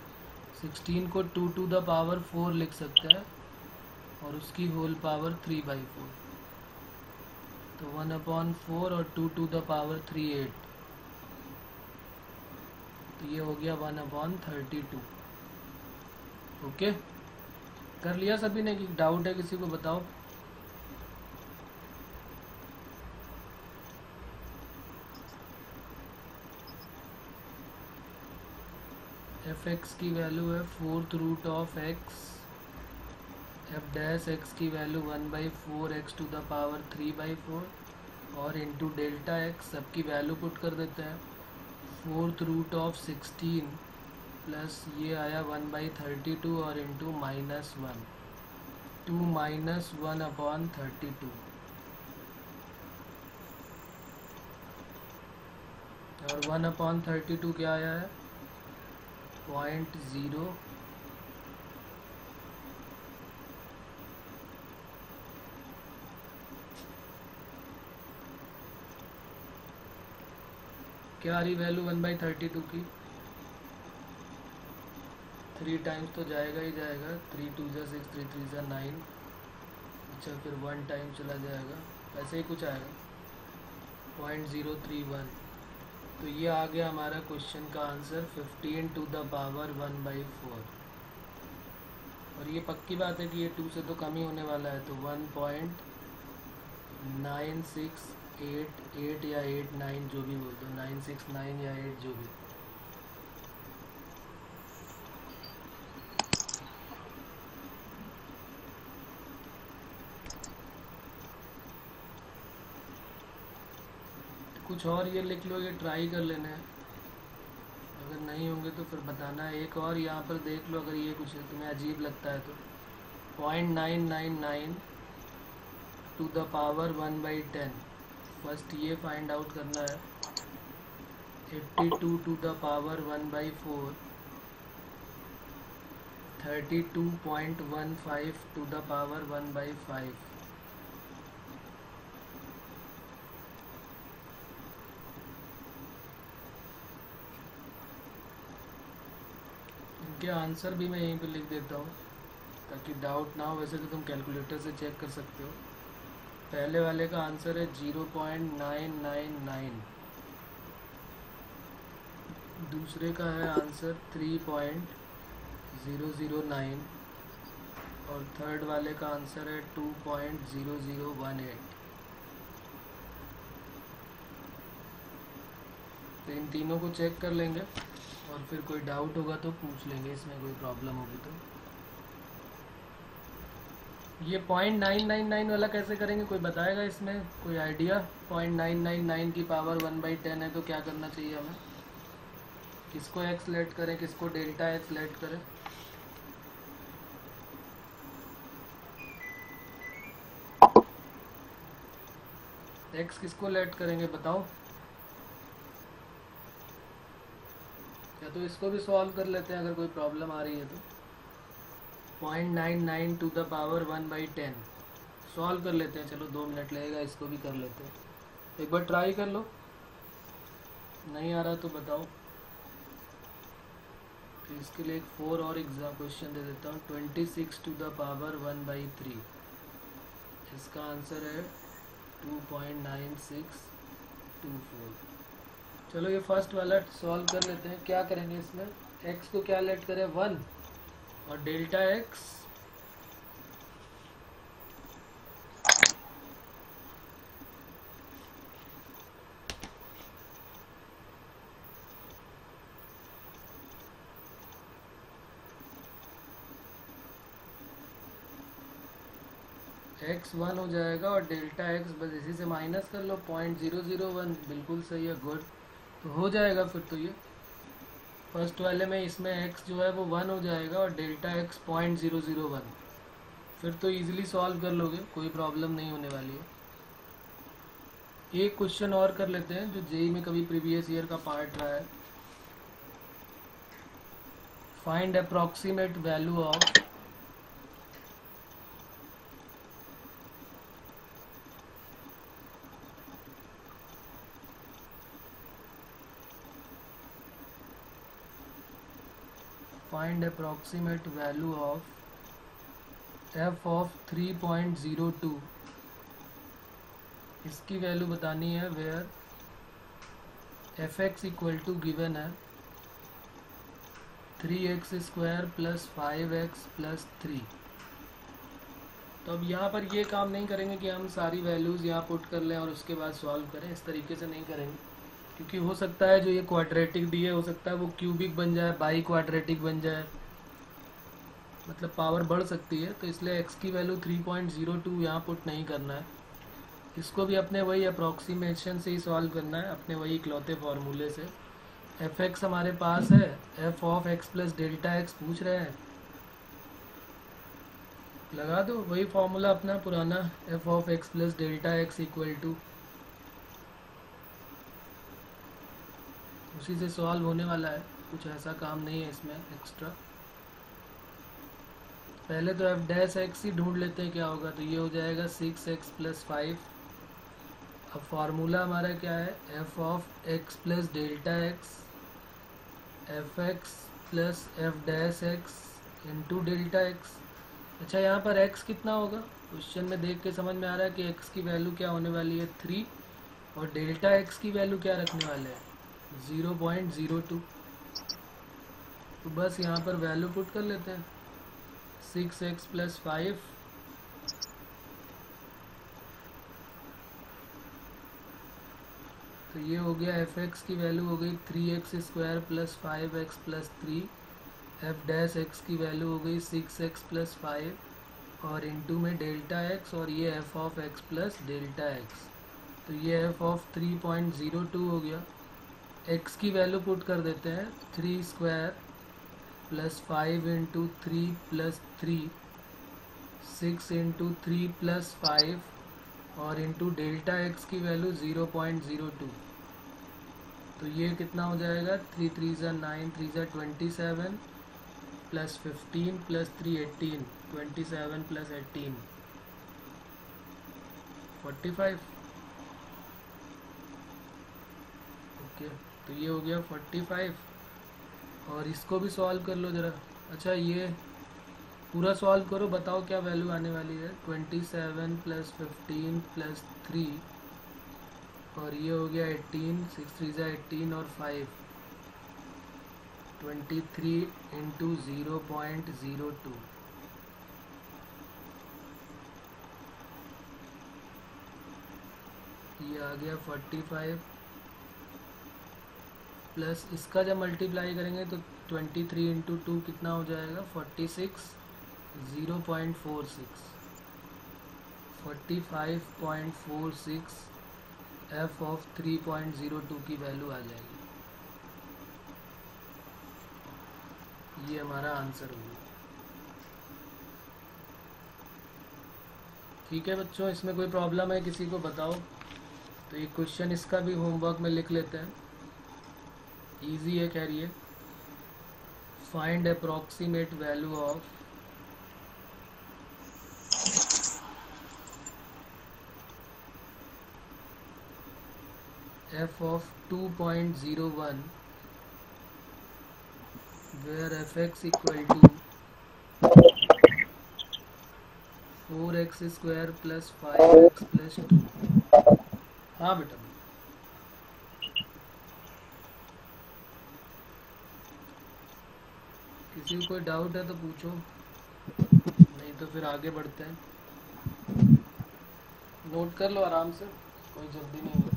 को 2 टू द पावर 4 लिख सकते हैं और उसकी होल पावर 3/4, तो 1/4 और 2 टू द पावर 3 8, तो ये हो गया 1/32। ओके कर लिया सभी ने? कि डाउट है किसी को? बताओ। fx की वैल्यू है 4th root of x, f dash x की value 1/4 x to the power 3/4 और इंटू डेल्टा x, सबकी वैल्यू पुट कर देते हैं। 4th रूट ऑफ 16 प्लस ये आया 1/32 और इंटू -1, 2 - 1/32, और 1/32 क्या आया है 0.0 क्या आ रही वैल्यू 1/32 की? 3 टाइम्स तो जाएगा ही जाएगा। 3 2 × 6, 3 3 × 9। अच्छा फिर 1 टाइम चला जाएगा, ऐसे ही कुछ आएगा 0.031। तो ये आ गया हमारा क्वेश्चन का आंसर 15 टू द पावर 1/4। और ये पक्की बात है कि ये 2 से तो कम ही होने वाला है, तो 1.9688 या 89 जो भी बोल दो, 969 या 8 जो भी। कुछ और ये लिख लो, ये ट्राई कर लेना है। अगर नहीं होंगे तो फिर बताना है। एक और यहाँ पर देख लो, अगर ये कुछ तुम्हें अजीब लगता है तो 0.999 टू द पावर 1/10। फर्स्ट ये फाइंड आउट करना है। 82 to the power 1/4, 32.15 to the power 1/5। इनके आंसर भी मैं यहीं पे लिख देता हूँ ताकि डाउट ना हो। वैसे तो तुम कैलकुलेटर से चेक कर सकते हो। पहले वाले का आंसर है 0.999, दूसरे का है आंसर 3.009 और थर्ड वाले का आंसर है 2.0018। तो इन तीनों को चेक कर लेंगे और फिर कोई डाउट होगा तो पूछ लेंगे, इसमें कोई प्रॉब्लम होगी तो। ये 0.999 वाला कैसे करेंगे, कोई बताएगा इसमें? कोई आइडिया? 0.999 की पावर 1/10 है तो क्या करना चाहिए हमें? किसको x लेट करें, किसको डेल्टा x लेट करें? x किसको लेट करेंगे बताओ? या तो इसको भी सॉल्व कर लेते हैं अगर कोई प्रॉब्लम आ रही है तो। 0.99 टू द पावर 1/10 सॉल्व कर लेते हैं। चलो 2 मिनट लगेगा, इसको भी कर लेते हैं। एक बार ट्राई कर लो, नहीं आ रहा तो बताओ। तो इसके लिए एक 4 और एग्जाम क्वेश्चन दे देता हूँ। 26 टू द पावर 1/3, इसका आंसर है 2.9624। चलो ये फर्स्ट वाला सॉल्व कर लेते हैं। क्या करेंगे इसमें? x को क्या लेट करें 1 और डेल्टा x x 1 हो जाएगा और डेल्टा x बस इसी से माइनस कर लो, 0.001 बिल्कुल सही है, गुड। तो हो जाएगा फिर तो ये फर्स्ट वाले में इसमें x जो है वो 1 हो जाएगा और डेल्टा x 0.001, फिर तो इजीली सॉल्व कर लोगे, कोई प्रॉब्लम नहीं होने वाली है। एक क्वेश्चन और कर लेते हैं जो जेई में कभी प्रीवियस ईयर का पार्ट रहा है। Find approximate value of find approximate value of f of 3.02। इसकी वैल्यू बतानी है where fx equal to given है 3x² प्लस 5x प्लस 3। तो अब यहाँ पर ये काम नहीं करेंगे कि हम सारी वैल्यूज़ यहाँ पुट कर लें और उसके बाद सॉल्व करें, इस तरीके से नहीं करेंगे, क्योंकि हो सकता है जो ये क्वाड्रेटिक डी है हो सकता है वो क्यूबिक बन जाए, बाई क्वाड्रेटिक बन जाए, मतलब पावर बढ़ सकती है। तो इसलिए x की वैल्यू 3.02 यहाँ पुट नहीं करना है, इसको भी अपने वही अप्रॉक्सीमेशन से ही सॉल्व करना है, अपने वही इकलौते फार्मूले से। fx हमारे पास है, f of x plus delta x पूछ रहे हैं, लगा दो वही फार्मूला अपना पुराना, f of x plus delta x equal to, उसी से सॉल्व होने वाला है, कुछ ऐसा काम नहीं है इसमें एक्स्ट्रा। पहले तो f डैश x ही ढूंढ लेते हैं क्या होगा, तो ये हो जाएगा 6x प्लस 5। अब फार्मूला हमारा क्या है, f of x plus delta x fx plus f dash x into delta x। अच्छा यहाँ पर x कितना होगा, क्वेश्चन में देख के समझ में आ रहा है कि x की वैल्यू क्या होने वाली है 3 और डेल्टा x की वैल्यू क्या रखने वाले हैं 0.02। तो बस यहाँ पर वैल्यू पुट कर लेते हैं 6x प्लस 5 तो ये हो गया fx की वैल्यू हो गई 3x² plus 5x plus 3, f dash x की वैल्यू हो गई 6x प्लस 5 और इनटू में डेल्टा x और ये f of x plus delta x। तो ये f ऑफ 3.02 हो गया। x की वैल्यू पुट कर देते हैं 3² plus 5 into 3 plus 3, 6 into 3 plus 5 और इंटू डेल्टा x की वैल्यू 0.02। तो ये कितना हो जाएगा 3 3 ज़ा 9, 3 ज़ा 27 प्लस 15 प्लस 3 18, 27 प्लस 18 45। ओके तो ये हो गया 45 और इसको भी सॉल्व कर लो ज़रा। अच्छा ये पूरा सॉल्व करो, बताओ क्या वैल्यू आने वाली है 27 प्लस 15 प्लस 3 और ये हो गया 18, 6 3 ज़ा 18 और 5 23 इंटू 0.02। ये आ गया 45 प्लस इसका जब मल्टीप्लाई करेंगे तो 23 इंटू 2 कितना हो जाएगा 46, 0.46 45.46 f ऑफ 3.02 की वैल्यू आ जाएगी। ये हमारा आंसर होगा। ठीक है बच्चों, इसमें कोई प्रॉब्लम है किसी को बताओ। तो ये क्वेश्चन इसका भी होमवर्क में लिख लेते हैं, इजी है खैर ये। Find approximate value of f of 2.01 where fx equal to 4x² plus 5x plus 2। हाँ बेटा, किसी को कोई डाउट है तो पूछो, नहीं तो फिर आगे बढ़ते हैं। नोट कर लो आराम से, कोई जल्दी नहीं है।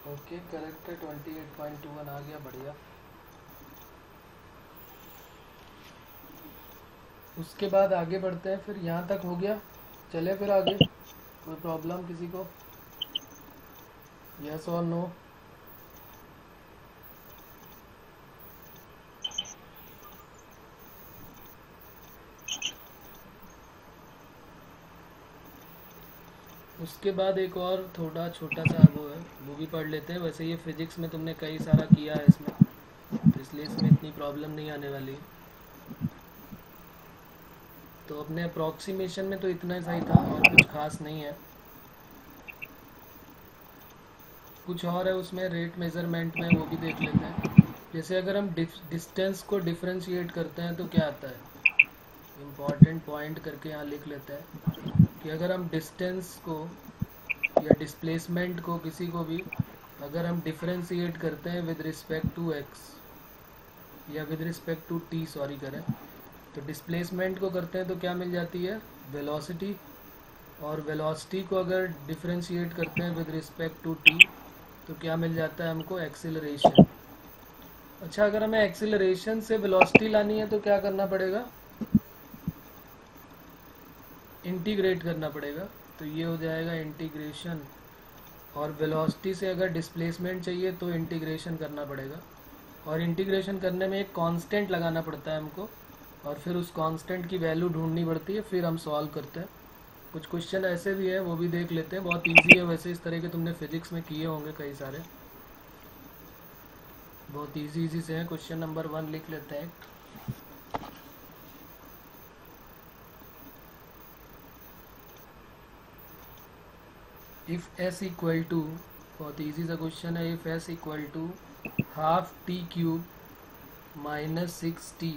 ओके करेक्ट है, 28.21 आ गया, बढ़िया। उसके बाद आगे बढ़ते हैं, फिर यहाँ तक हो गया, चले फिर आगे। कोई प्रॉब्लम किसी को? यस और नो? उसके बाद एक और थोड़ा छोटा सा वो है, वो भी पढ़ लेते हैं। वैसे ये फिजिक्स में तुमने कई सारा किया है इसमें, तो इसलिए इसमें इतनी प्रॉब्लम नहीं आने वाली है। तो अपने अप्रॉक्सीमेशन में तो इतना ही सही था, और कुछ खास नहीं है। कुछ और है उसमें रेट मेज़रमेंट में, वो भी देख लेते हैं। जैसे अगर हम डिस्टेंस को डिफ्रेंशिएट करते हैं तो क्या आता है, इम्पॉर्टेंट पॉइंट करके यहाँ लिख लेते हैं कि अगर हम डिस्टेंस को या डिस्प्लेसमेंट को किसी को भी अगर हम डिफ्रेंशिएट करते हैं विद रिस्पेक्ट टू एक्स या with respect to t sorry करें, तो डिस्प्लेसमेंट को करते हैं तो क्या मिल जाती है, वेलोसिटी। और वेलोसिटी को अगर डिफ्रेंशिएट करते हैं विद रिस्पेक्ट टू टी तो क्या मिल जाता है हमको, एक्सीलरेशन। अच्छा, अगर हमें एक्सीलरेशन से वेलोसिटी लानी है तो क्या करना पड़ेगा, इंटीग्रेट करना पड़ेगा। तो ये हो जाएगा इंटीग्रेशन। और वेलोसिटी से अगर डिस्प्लेसमेंट चाहिए तो इंटीग्रेशन करना पड़ेगा, और इंटीग्रेशन करने में एक कांस्टेंट लगाना पड़ता है हमको, और फिर उस कांस्टेंट की वैल्यू ढूंढनी पड़ती है, फिर हम सॉल्व करते हैं। कुछ क्वेश्चन ऐसे भी है, वो भी देख लेते हैं, बहुत इजी है। वैसे इस तरह के तुमने फिजिक्स में किए होंगे कई सारे, बहुत इजी से हैं। क्वेश्चन नंबर 1 लिख लेते हैं। इफ एस इक्वल टू, बहुत इजी सा क्वेश्चन है, if s equal to half t cube minus 6t,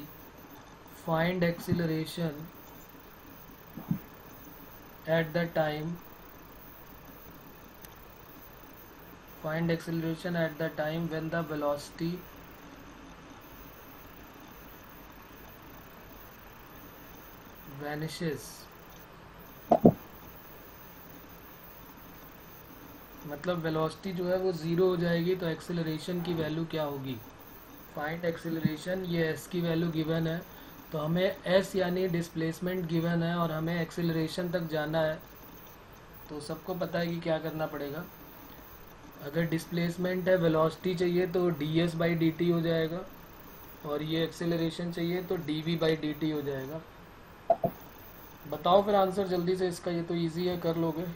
find acceleration at the time, find acceleration at the time when the velocity vanishes। मतलब वेलोसिटी जो है वो ज़ीरो हो जाएगी, तो एक्सेलरेशन की वैल्यू क्या होगी। फाइंड एक्सेलरेशन, ये एस की वैल्यू गिवन है, तो हमें एस यानी डिस्प्लेसमेंट गिवन है और हमें एक्सेलरेशन तक जाना है। तो सबको पता है कि क्या करना पड़ेगा। अगर डिस्प्लेसमेंट है, वेलोसिटी चाहिए तो ds/dt हो जाएगा, और ये एक्सेलरेशन चाहिए तो dv/dt हो जाएगा। बताओ फिर आंसर जल्दी से इसका, ये तो इजी है, कर लोगे।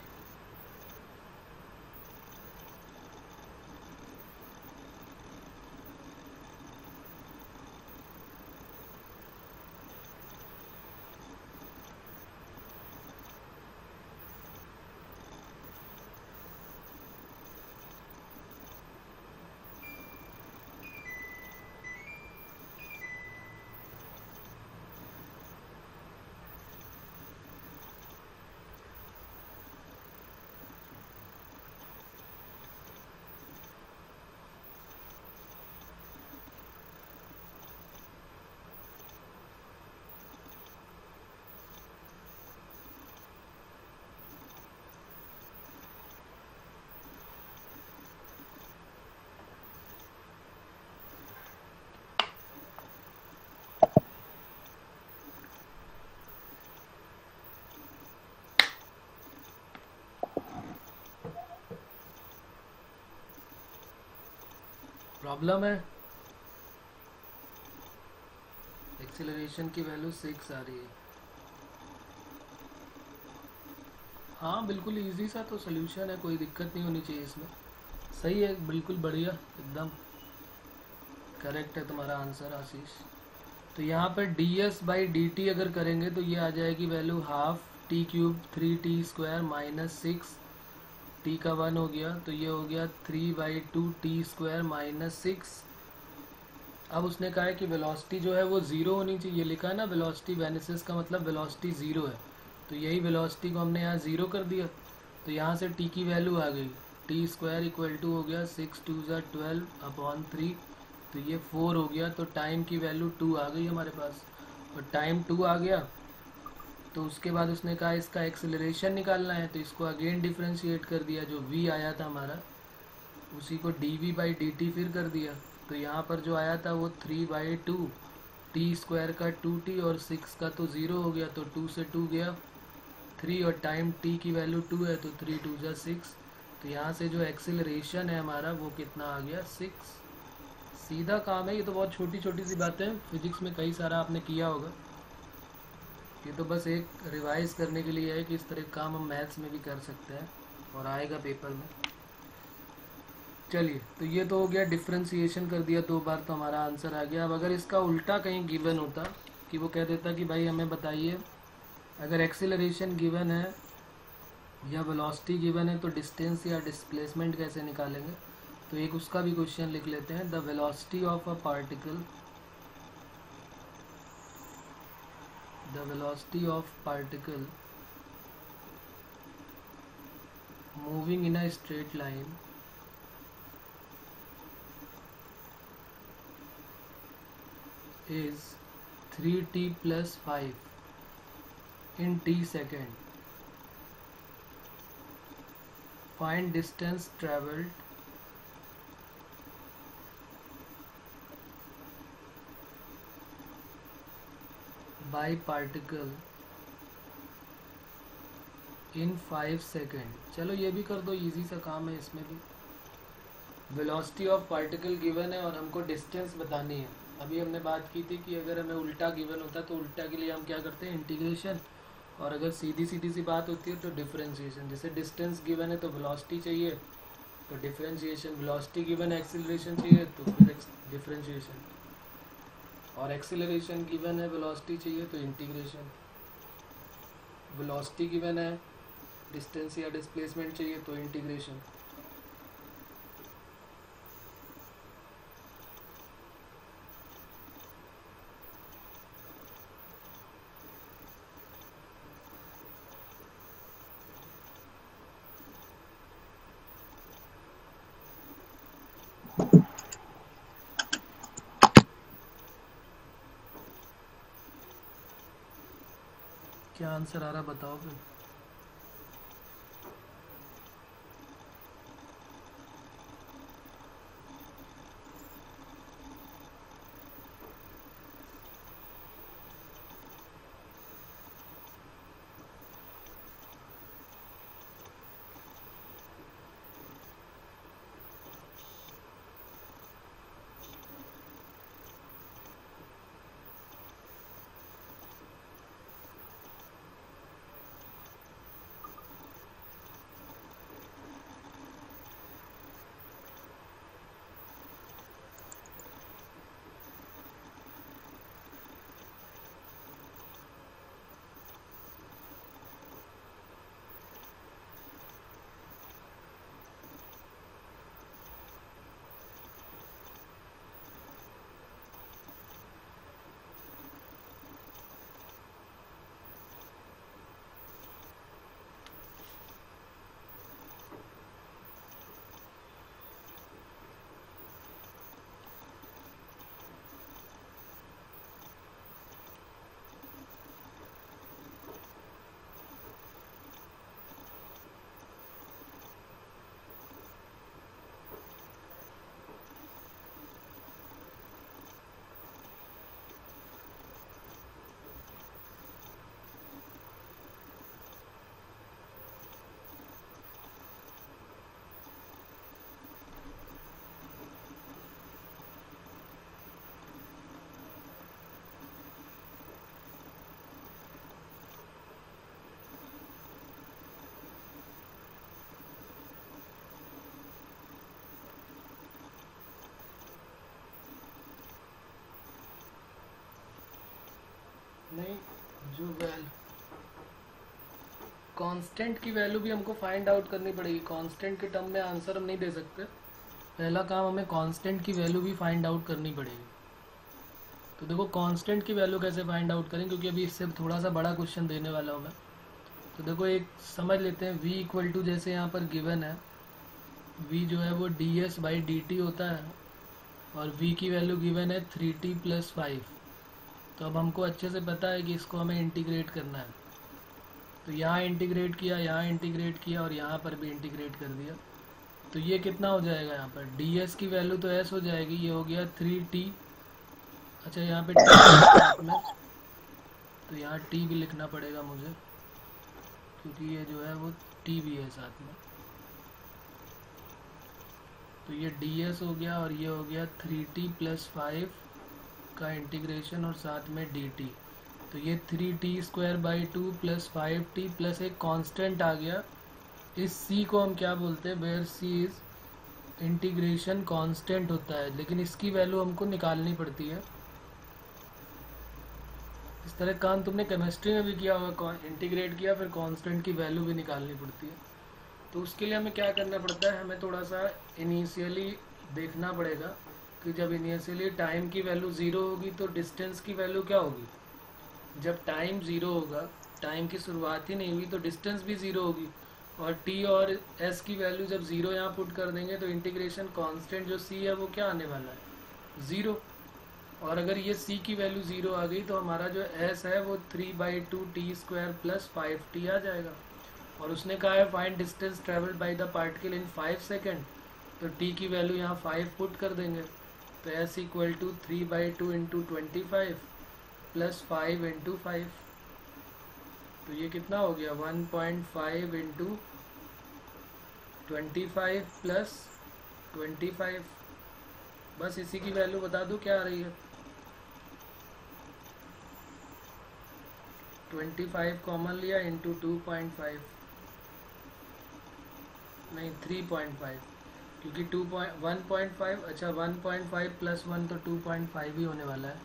प्रॉब्लम है, एक्सेलरेशन की वैल्यू 6 आ रही है। हाँ बिल्कुल इजी सा तो सोल्यूशन है, कोई दिक्कत नहीं होनी चाहिए इसमें। सही है, बिल्कुल बढ़िया, एकदम करेक्ट है तुम्हारा आंसर आशीष। तो यहाँ पर ds/dt अगर करेंगे तो ये आ जाएगी value half t cube 3t² minus 6, T का 1 हो गया, तो ये हो गया 3/2t² माइनस 6। अब उसने कहा है कि वेलोसिटी जो है वो ज़ीरो होनी चाहिए, लिखा है ना वेलोसिटी वैनिसेस का मतलब वेलोसिटी ज़ीरो है, तो यही वेलोसिटी को हमने यहाँ ज़ीरो कर दिया। तो यहाँ से टी की वैल्यू आ गई, t² इक्वल टू हो गया 6 2 12/3, तो ये 4 हो गया। तो टाइम की वैल्यू 2 आ गई हमारे पास, और टाइम 2 आ गया तो उसके बाद उसने कहा इसका एक्सेलरेशन निकालना है, तो इसको अगेन डिफ्रेंशिएट कर दिया, जो v आया था हमारा उसी को dv/dt फिर कर दिया, तो यहाँ पर जो आया था वो 3/2 टी स्क्वायर का 2t और 6 का तो 0 हो गया, तो 2 से 2 गया 3 और टाइम t की वैल्यू 2 है तो 3 2 जा 6। तो यहाँ से जो एक्सेलरेशन है हमारा वो कितना आ गया 6। सीधा काम है, ये तो बहुत छोटी छोटी सी बातें हैं, फिजिक्स में कई सारा आपने किया होगा, ये तो बस एक रिवाइज करने के लिए है कि इस तरह काम हम मैथ्स में भी कर सकते हैं और आएगा पेपर में। चलिए, तो ये तो हो गया, डिफ्रेंसिएशन कर दिया 2 बार तो हमारा आंसर आ गया। अब अगर इसका उल्टा कहीं गिवन होता कि वो कह देता कि भाई हमें बताइए अगर एक्सीलरेशन गिवन है या वेलोसिटी गिवन है तो डिस्टेंस या डिस्प्लेसमेंट कैसे निकालेंगे, तो एक उसका भी क्वेश्चन लिख लेते हैं। The velocity of a particle, the velocity of particle moving in a straight line is 3t plus 5 in t second. Find distance traveled by particle in 5 second. चलो ये भी कर दो, इजी सा काम है इसमें भी। वेलोसिटी ऑफ पार्टिकल गिवन है और हमको डिस्टेंस बतानी है। अभी हमने बात की थी कि अगर हमें उल्टा गिवन होता तो उल्टा के लिए हम क्या करते हैं, इंटीग्रेशन, और अगर सीधी सीधी सी बात होती है तो डिफरेंशिएशन। जैसे डिस्टेंस गिवन है तो वेलोसिटी चाहिए तो डिफरेंशिएशन, वेलोसिटी गिवन है एक्सीलरेशन चाहिए तो फिर डिफरेंशिएशन, और एक्सीलरेशन गिवन है वेलोसिटी चाहिए तो इंटीग्रेशन, वेलोसिटी गिवन है डिस्टेंस या डिस्प्लेसमेंट चाहिए तो इंटीग्रेशन। क्या आंसर आ रहा बताओ फिर। नहीं, जो कांस्टेंट की वैल्यू भी हमको फाइंड आउट करनी पड़ेगी। कांस्टेंट के टर्म में आंसर हम नहीं दे सकते, पहला काम हमें कांस्टेंट की वैल्यू भी फाइंड आउट करनी पड़ेगी। तो देखो कांस्टेंट की वैल्यू कैसे फाइंड आउट करें, क्योंकि अभी इससे थोड़ा सा बड़ा क्वेश्चन देने वाला हूँ मैं। तो देखो एक समझ लेते हैं, v इक्वल टू जैसे यहाँ पर गिवन है, v जो है वो ds/dt होता है और v की वैल्यू गिवन है 3t + 5। तो अब हमको अच्छे से पता है कि इसको हमें इंटीग्रेट करना है। तो यहाँ इंटीग्रेट किया, यहाँ इंटीग्रेट किया और यहाँ पर भी इंटीग्रेट कर दिया। तो ये कितना हो जाएगा यहाँ पर, डी एस की वैल्यू तो एस हो जाएगी, ये हो गया 3t। अच्छा यहाँ पे t साथ में, तो यहाँ t भी लिखना पड़ेगा मुझे, क्योंकि ये जो है वो t भी है साथ में। तो ये ds हो गया और ये हो गया 3t प्लस 5 का इंटीग्रेशन और साथ में dt। तो ये 3t²/2 प्लस 5t प्लस एक कांस्टेंट आ गया। इस c को हम क्या बोलते हैं, where c is integration constant होता है, लेकिन इसकी वैल्यू हमको निकालनी पड़ती है। इस तरह काम तुमने केमिस्ट्री में भी किया होगा, इंटीग्रेट किया फिर कांस्टेंट की वैल्यू भी निकालनी पड़ती है। तो उसके लिए हमें क्या करना पड़ता है, हमें थोड़ा सा इनिशियली देखना पड़ेगा कि जब इनिशियली टाइम की वैल्यू 0 होगी तो डिस्टेंस की वैल्यू क्या होगी। जब टाइम 0 होगा, टाइम की शुरुआत ही नहीं हुई, तो डिस्टेंस भी 0 होगी। और t और s की वैल्यू जब 0 यहाँ पुट कर देंगे तो इंटीग्रेशन कांस्टेंट जो c है वो क्या आने वाला है, 0। और अगर ये c की वैल्यू 0 आ गई तो हमारा जो s है वो 3/2t² प्लस 5t आ जाएगा। और उसने कहा है find distance travelled by the particle in 5 second, तो t की वैल्यू यहाँ 5 पुट कर देंगे। तो s equal to 3/2 into 25 plus 5 into 5, तो ये कितना हो गया 1.5 इंटू 25 प्लस 25। बस इसी की वैल्यू बता दो क्या आ रही है, 25 कॉमन लिया इंटू 2.5, नहीं 3.5, क्योंकि 1.5, अच्छा 1.5 प्लस 1 तो 2.5 ही होने वाला है,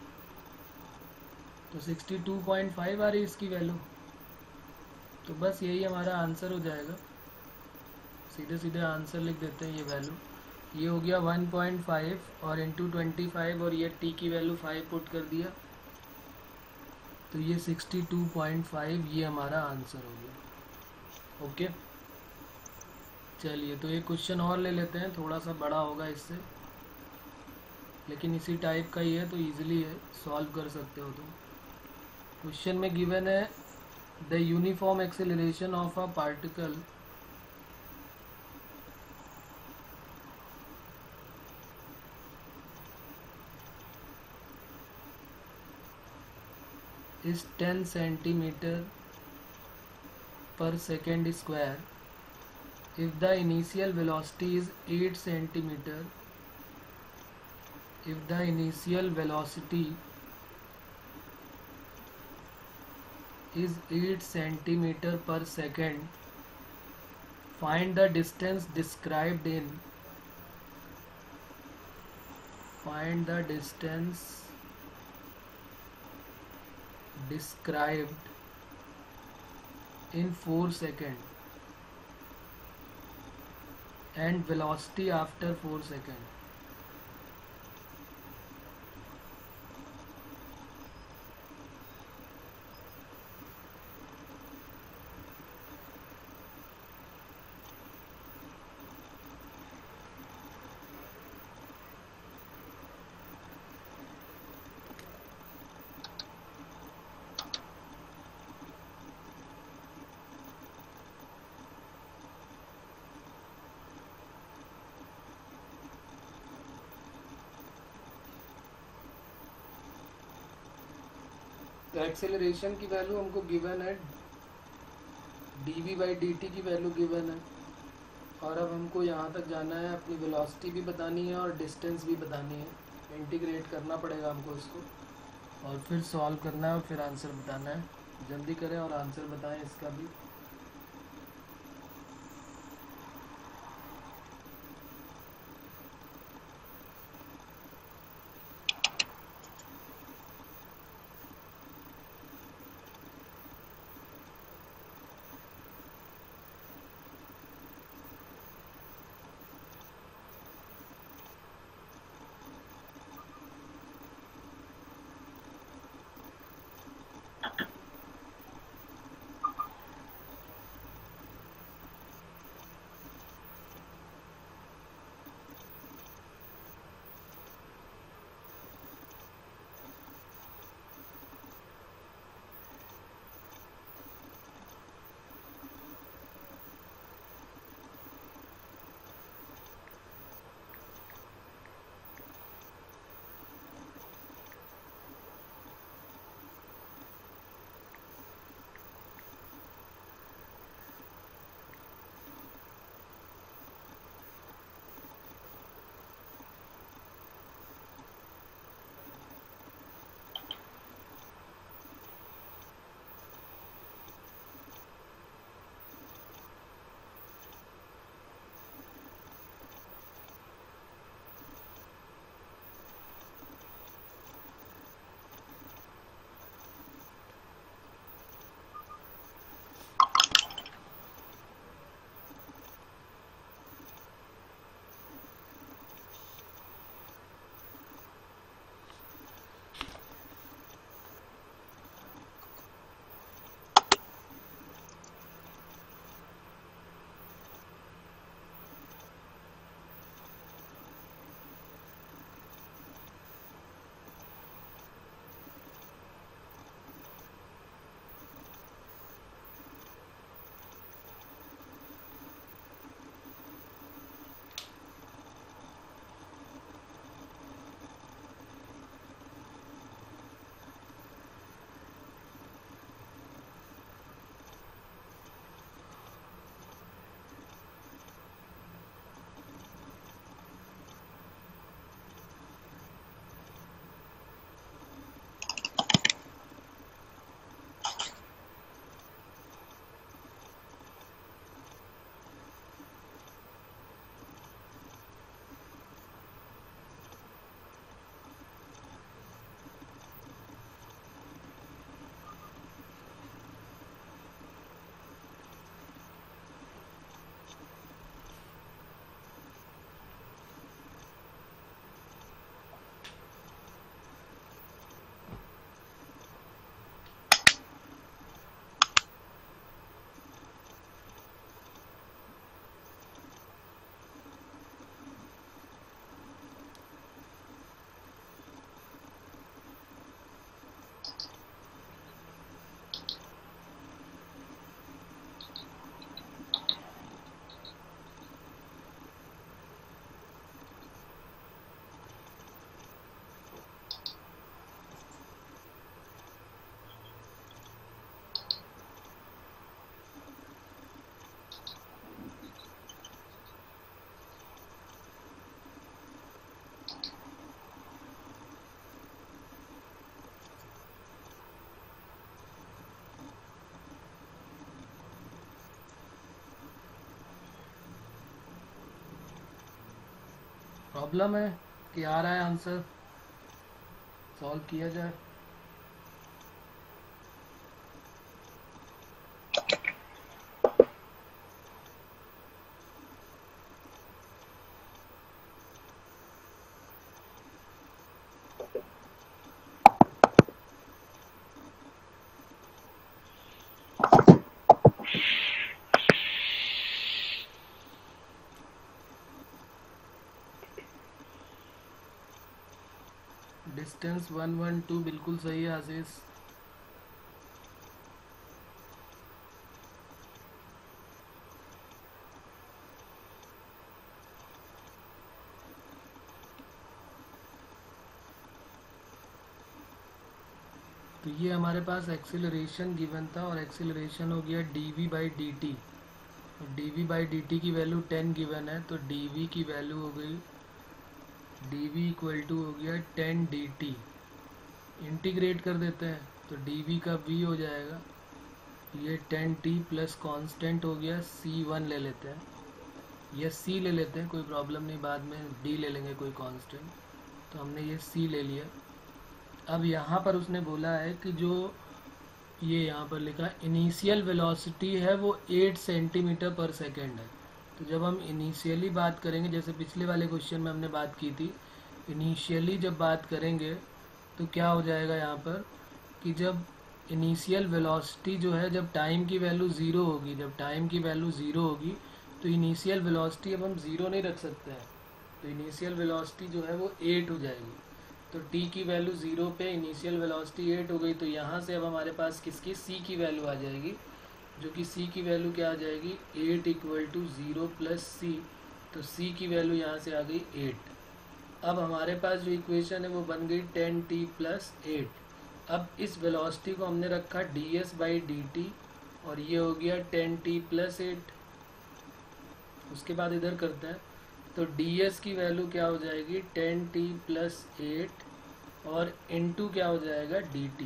तो 62.5 आ रही है इसकी वैल्यू। तो बस यही हमारा आंसर हो जाएगा, सीधे सीधे आंसर लिख देते हैं। ये वैल्यू ये हो गया 1.5 और इंटू 25 और ये t की वैल्यू 5 पुट कर दिया, तो ये 62.5 ये हमारा आंसर हो गया। ओके चलिए, तो एक क्वेश्चन और ले लेते हैं, थोड़ा सा बड़ा होगा इससे, लेकिन इसी टाइप का ही है तो इजीली है, सॉल्व कर सकते हो तुम। क्वेश्चन में गिवन है the uniform acceleration of a particle is 10 centimeter per second square if the initial velocity is 8 centimeter, if the initial velocity is 8 centimeter per second, find the distance described in, find the distance described in 4 seconds and velocity after 4 seconds. तो एक्सेलरेशन की वैल्यू हमको गिवन है, dv/dt की वैल्यू गिवन है, और अब हमको यहाँ तक जाना है, अपनी वेलोसिटी भी बतानी है और डिस्टेंस भी बतानी है। इंटीग्रेट करना पड़ेगा हमको इसको और फिर सॉल्व करना है और फिर आंसर बताना है। जल्दी करें और आंसर बताएं इसका भी। प्रॉब्लम है कि आ रहा है आंसर, सॉल्व किया जाए। डिस्टेंस 112 बिल्कुल सही है आशीष। तो ये हमारे पास एक्सीलरेशन गिवन था और एक्सीलरेशन हो गया dv/dt। dv/dt की वैल्यू 10 गिवन है, तो dv की वैल्यू हो गई dv इक्वल टू हो गया 10 dt। इंटीग्रेट कर देते हैं तो dv का v हो जाएगा, ये 10t प्लस कांस्टेंट हो गया c1 ले लेते हैं, या c ले लेते हैं, कोई प्रॉब्लम नहीं, बाद में d ले लेंगे कोई कांस्टेंट। तो हमने ये c ले लिया। अब यहाँ पर उसने बोला है कि जो ये यहाँ पर लिखा इनिशियल वेलोसिटी है वो 8 सेंटीमीटर पर सेकेंड है। तो जब हम इनिशियली बात करेंगे, जैसे पिछले वाले क्वेश्चन में हमने बात की थी, इनिशियली जब बात करेंगे तो क्या हो जाएगा यहाँ पर कि जब इनिशियल वेलोसिटी जो है, जब टाइम की वैल्यू ज़ीरो होगी, जब टाइम की वैल्यू ज़ीरो होगी तो इनिशियल वेलोसिटी अब हम ज़ीरो नहीं रख सकते हैं, तो इनिशियल वेलोसिटी जो है वो 8 हो जाएगी। तो t की वैल्यू 0 पे इनिशियल वेलोसिटी 8 हो गई, तो यहाँ से अब हमारे पास किसकी c की वैल्यू आ जाएगी, जो कि c की वैल्यू क्या आ जाएगी 8 इक्वल टू 0 प्लस c। तो c की वैल्यू यहाँ से आ गई 8। अब हमारे पास जो इक्वेशन है वो बन गई 10t प्लस 8। अब इस वेलोसिटी को हमने रखा ds/dt और ये हो गया 10t प्लस 8। उसके बाद इधर करते हैं तो ds की वैल्यू क्या हो जाएगी 10t प्लस 8 और इनटू क्या हो जाएगा dt।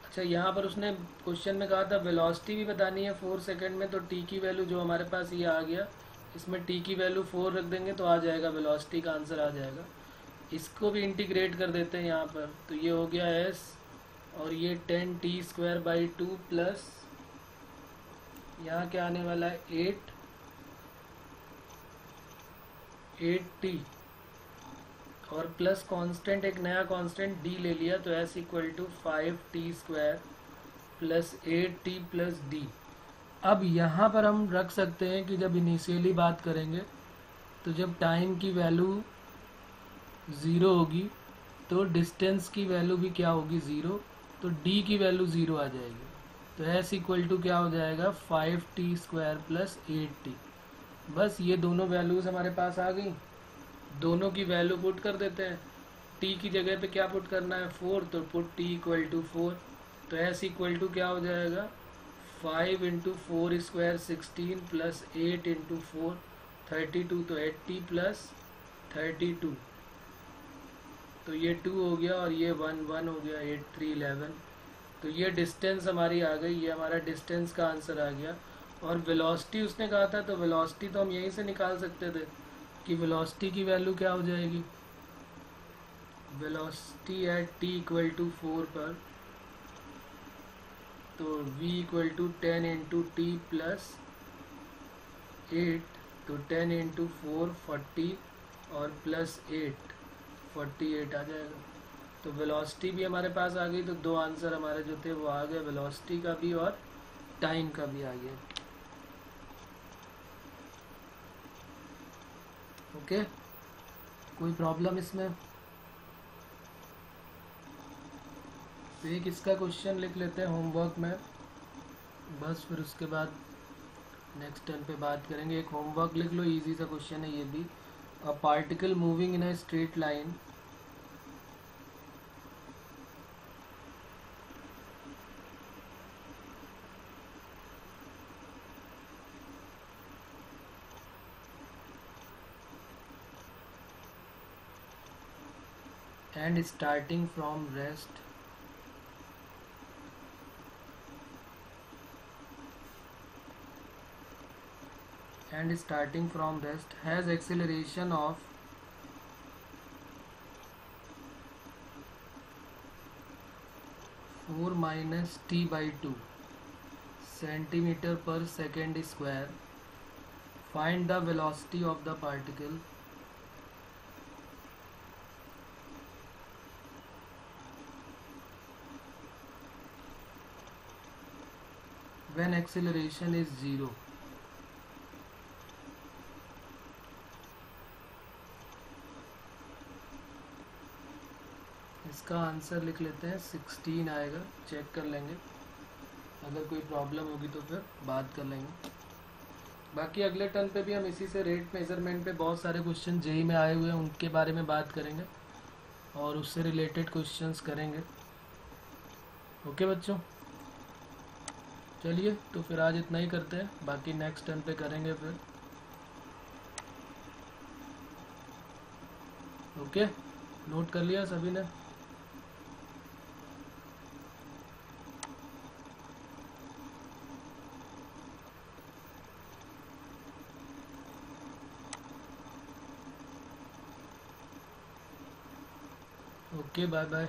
अच्छा, यहाँ पर उसने क्वेश्चन में कहा था वेलोसिटी भी बतानी है 4 सेकंड में, तो t की वैल्यू जो हमारे पास ये आ गया, इसमें t की वैल्यू 4 रख देंगे तो आ जाएगा, वेलोसिटी का आंसर आ जाएगा। इसको भी इंटीग्रेट कर देते हैं यहाँ पर, तो ये हो गया s और ये 10t² 2 प्लस यहाँ क्या आने वाला है 8t और प्लस कांस्टेंट, एक नया कांस्टेंट d ले लिया, तो s equal to 5t² plus 8t plus d। अब यहाँ पर हम रख सकते हैं कि जब इनिशियली बात करेंगे तो जब टाइम की वैल्यू 0 होगी तो डिस्टेंस की वैल्यू भी क्या होगी 0, तो d की वैल्यू 0 आ जाएगी। तो s इक्वल टू क्या हो जाएगा 5t² प्लस 8t। बस ये दोनों वैल्यूज़ हमारे पास आ गई, दोनों की वैल्यू पुट कर देते हैं। t की जगह पे क्या पुट करना है 4, तो पुट t इक्वल टू 4। तो s इक्वल टू क्या हो जाएगा 5 इंटू 4 स्क्वायर 16 प्लस 8 इंटू 4 32, तो 80 प्लस 32, तो ये 2 हो गया और ये 1 1 हो गया, 8 3 11। तो ये डिस्टेंस हमारी आ गई, ये हमारा डिस्टेंस का आंसर आ गया। और वेलोसिटी उसने कहा था, तो वेलोसिटी तो हम यहीं से निकाल सकते थे कि वेलोसिटी की वैल्यू क्या हो जाएगी, velocity at t equal to 4 पर, तो v equal to 10 into t plus 8, तो 10 इंटू 4 40 और प्लस 8 48 आ जाएगा। तो वेलोसिटी भी हमारे पास आ गई, तो दो आंसर हमारे जो थे वो आ गए, वेलोसिटी का भी और टाइम का भी आ गया। ओके, कोई प्रॉब्लम इसमें? तो एक इसका क्वेश्चन लिख लेते हैं होमवर्क में, बस फिर उसके बाद नेक्स्ट टर्न पे बात करेंगे। एक होमवर्क लिख लो, इजी सा क्वेश्चन है ये भी। A particle moving in a straight line and starting from rest and starting from rest has acceleration of 4 minus t by 2 centimeter per second square. Find the velocity of the particle when acceleration is 0. इसका आंसर लिख लेते हैं 16 आएगा, चेक कर लेंगे, अगर कोई प्रॉब्लम होगी तो फिर बात कर लेंगे। बाकी अगले टर्न पे भी हम इसी से रेट मेजरमेंट पे बहुत सारे क्वेश्चन जेई में आए हुए हैं उनके बारे में बात करेंगे और उससे रिलेटेड क्वेश्चंस करेंगे। ओके बच्चों, चलिए तो फिर आज इतना ही करते हैं, बाकी नेक्स्ट टर्न पे करेंगे फिर। ओके, नोट कर लिया सभी ने? Okay, bye bye.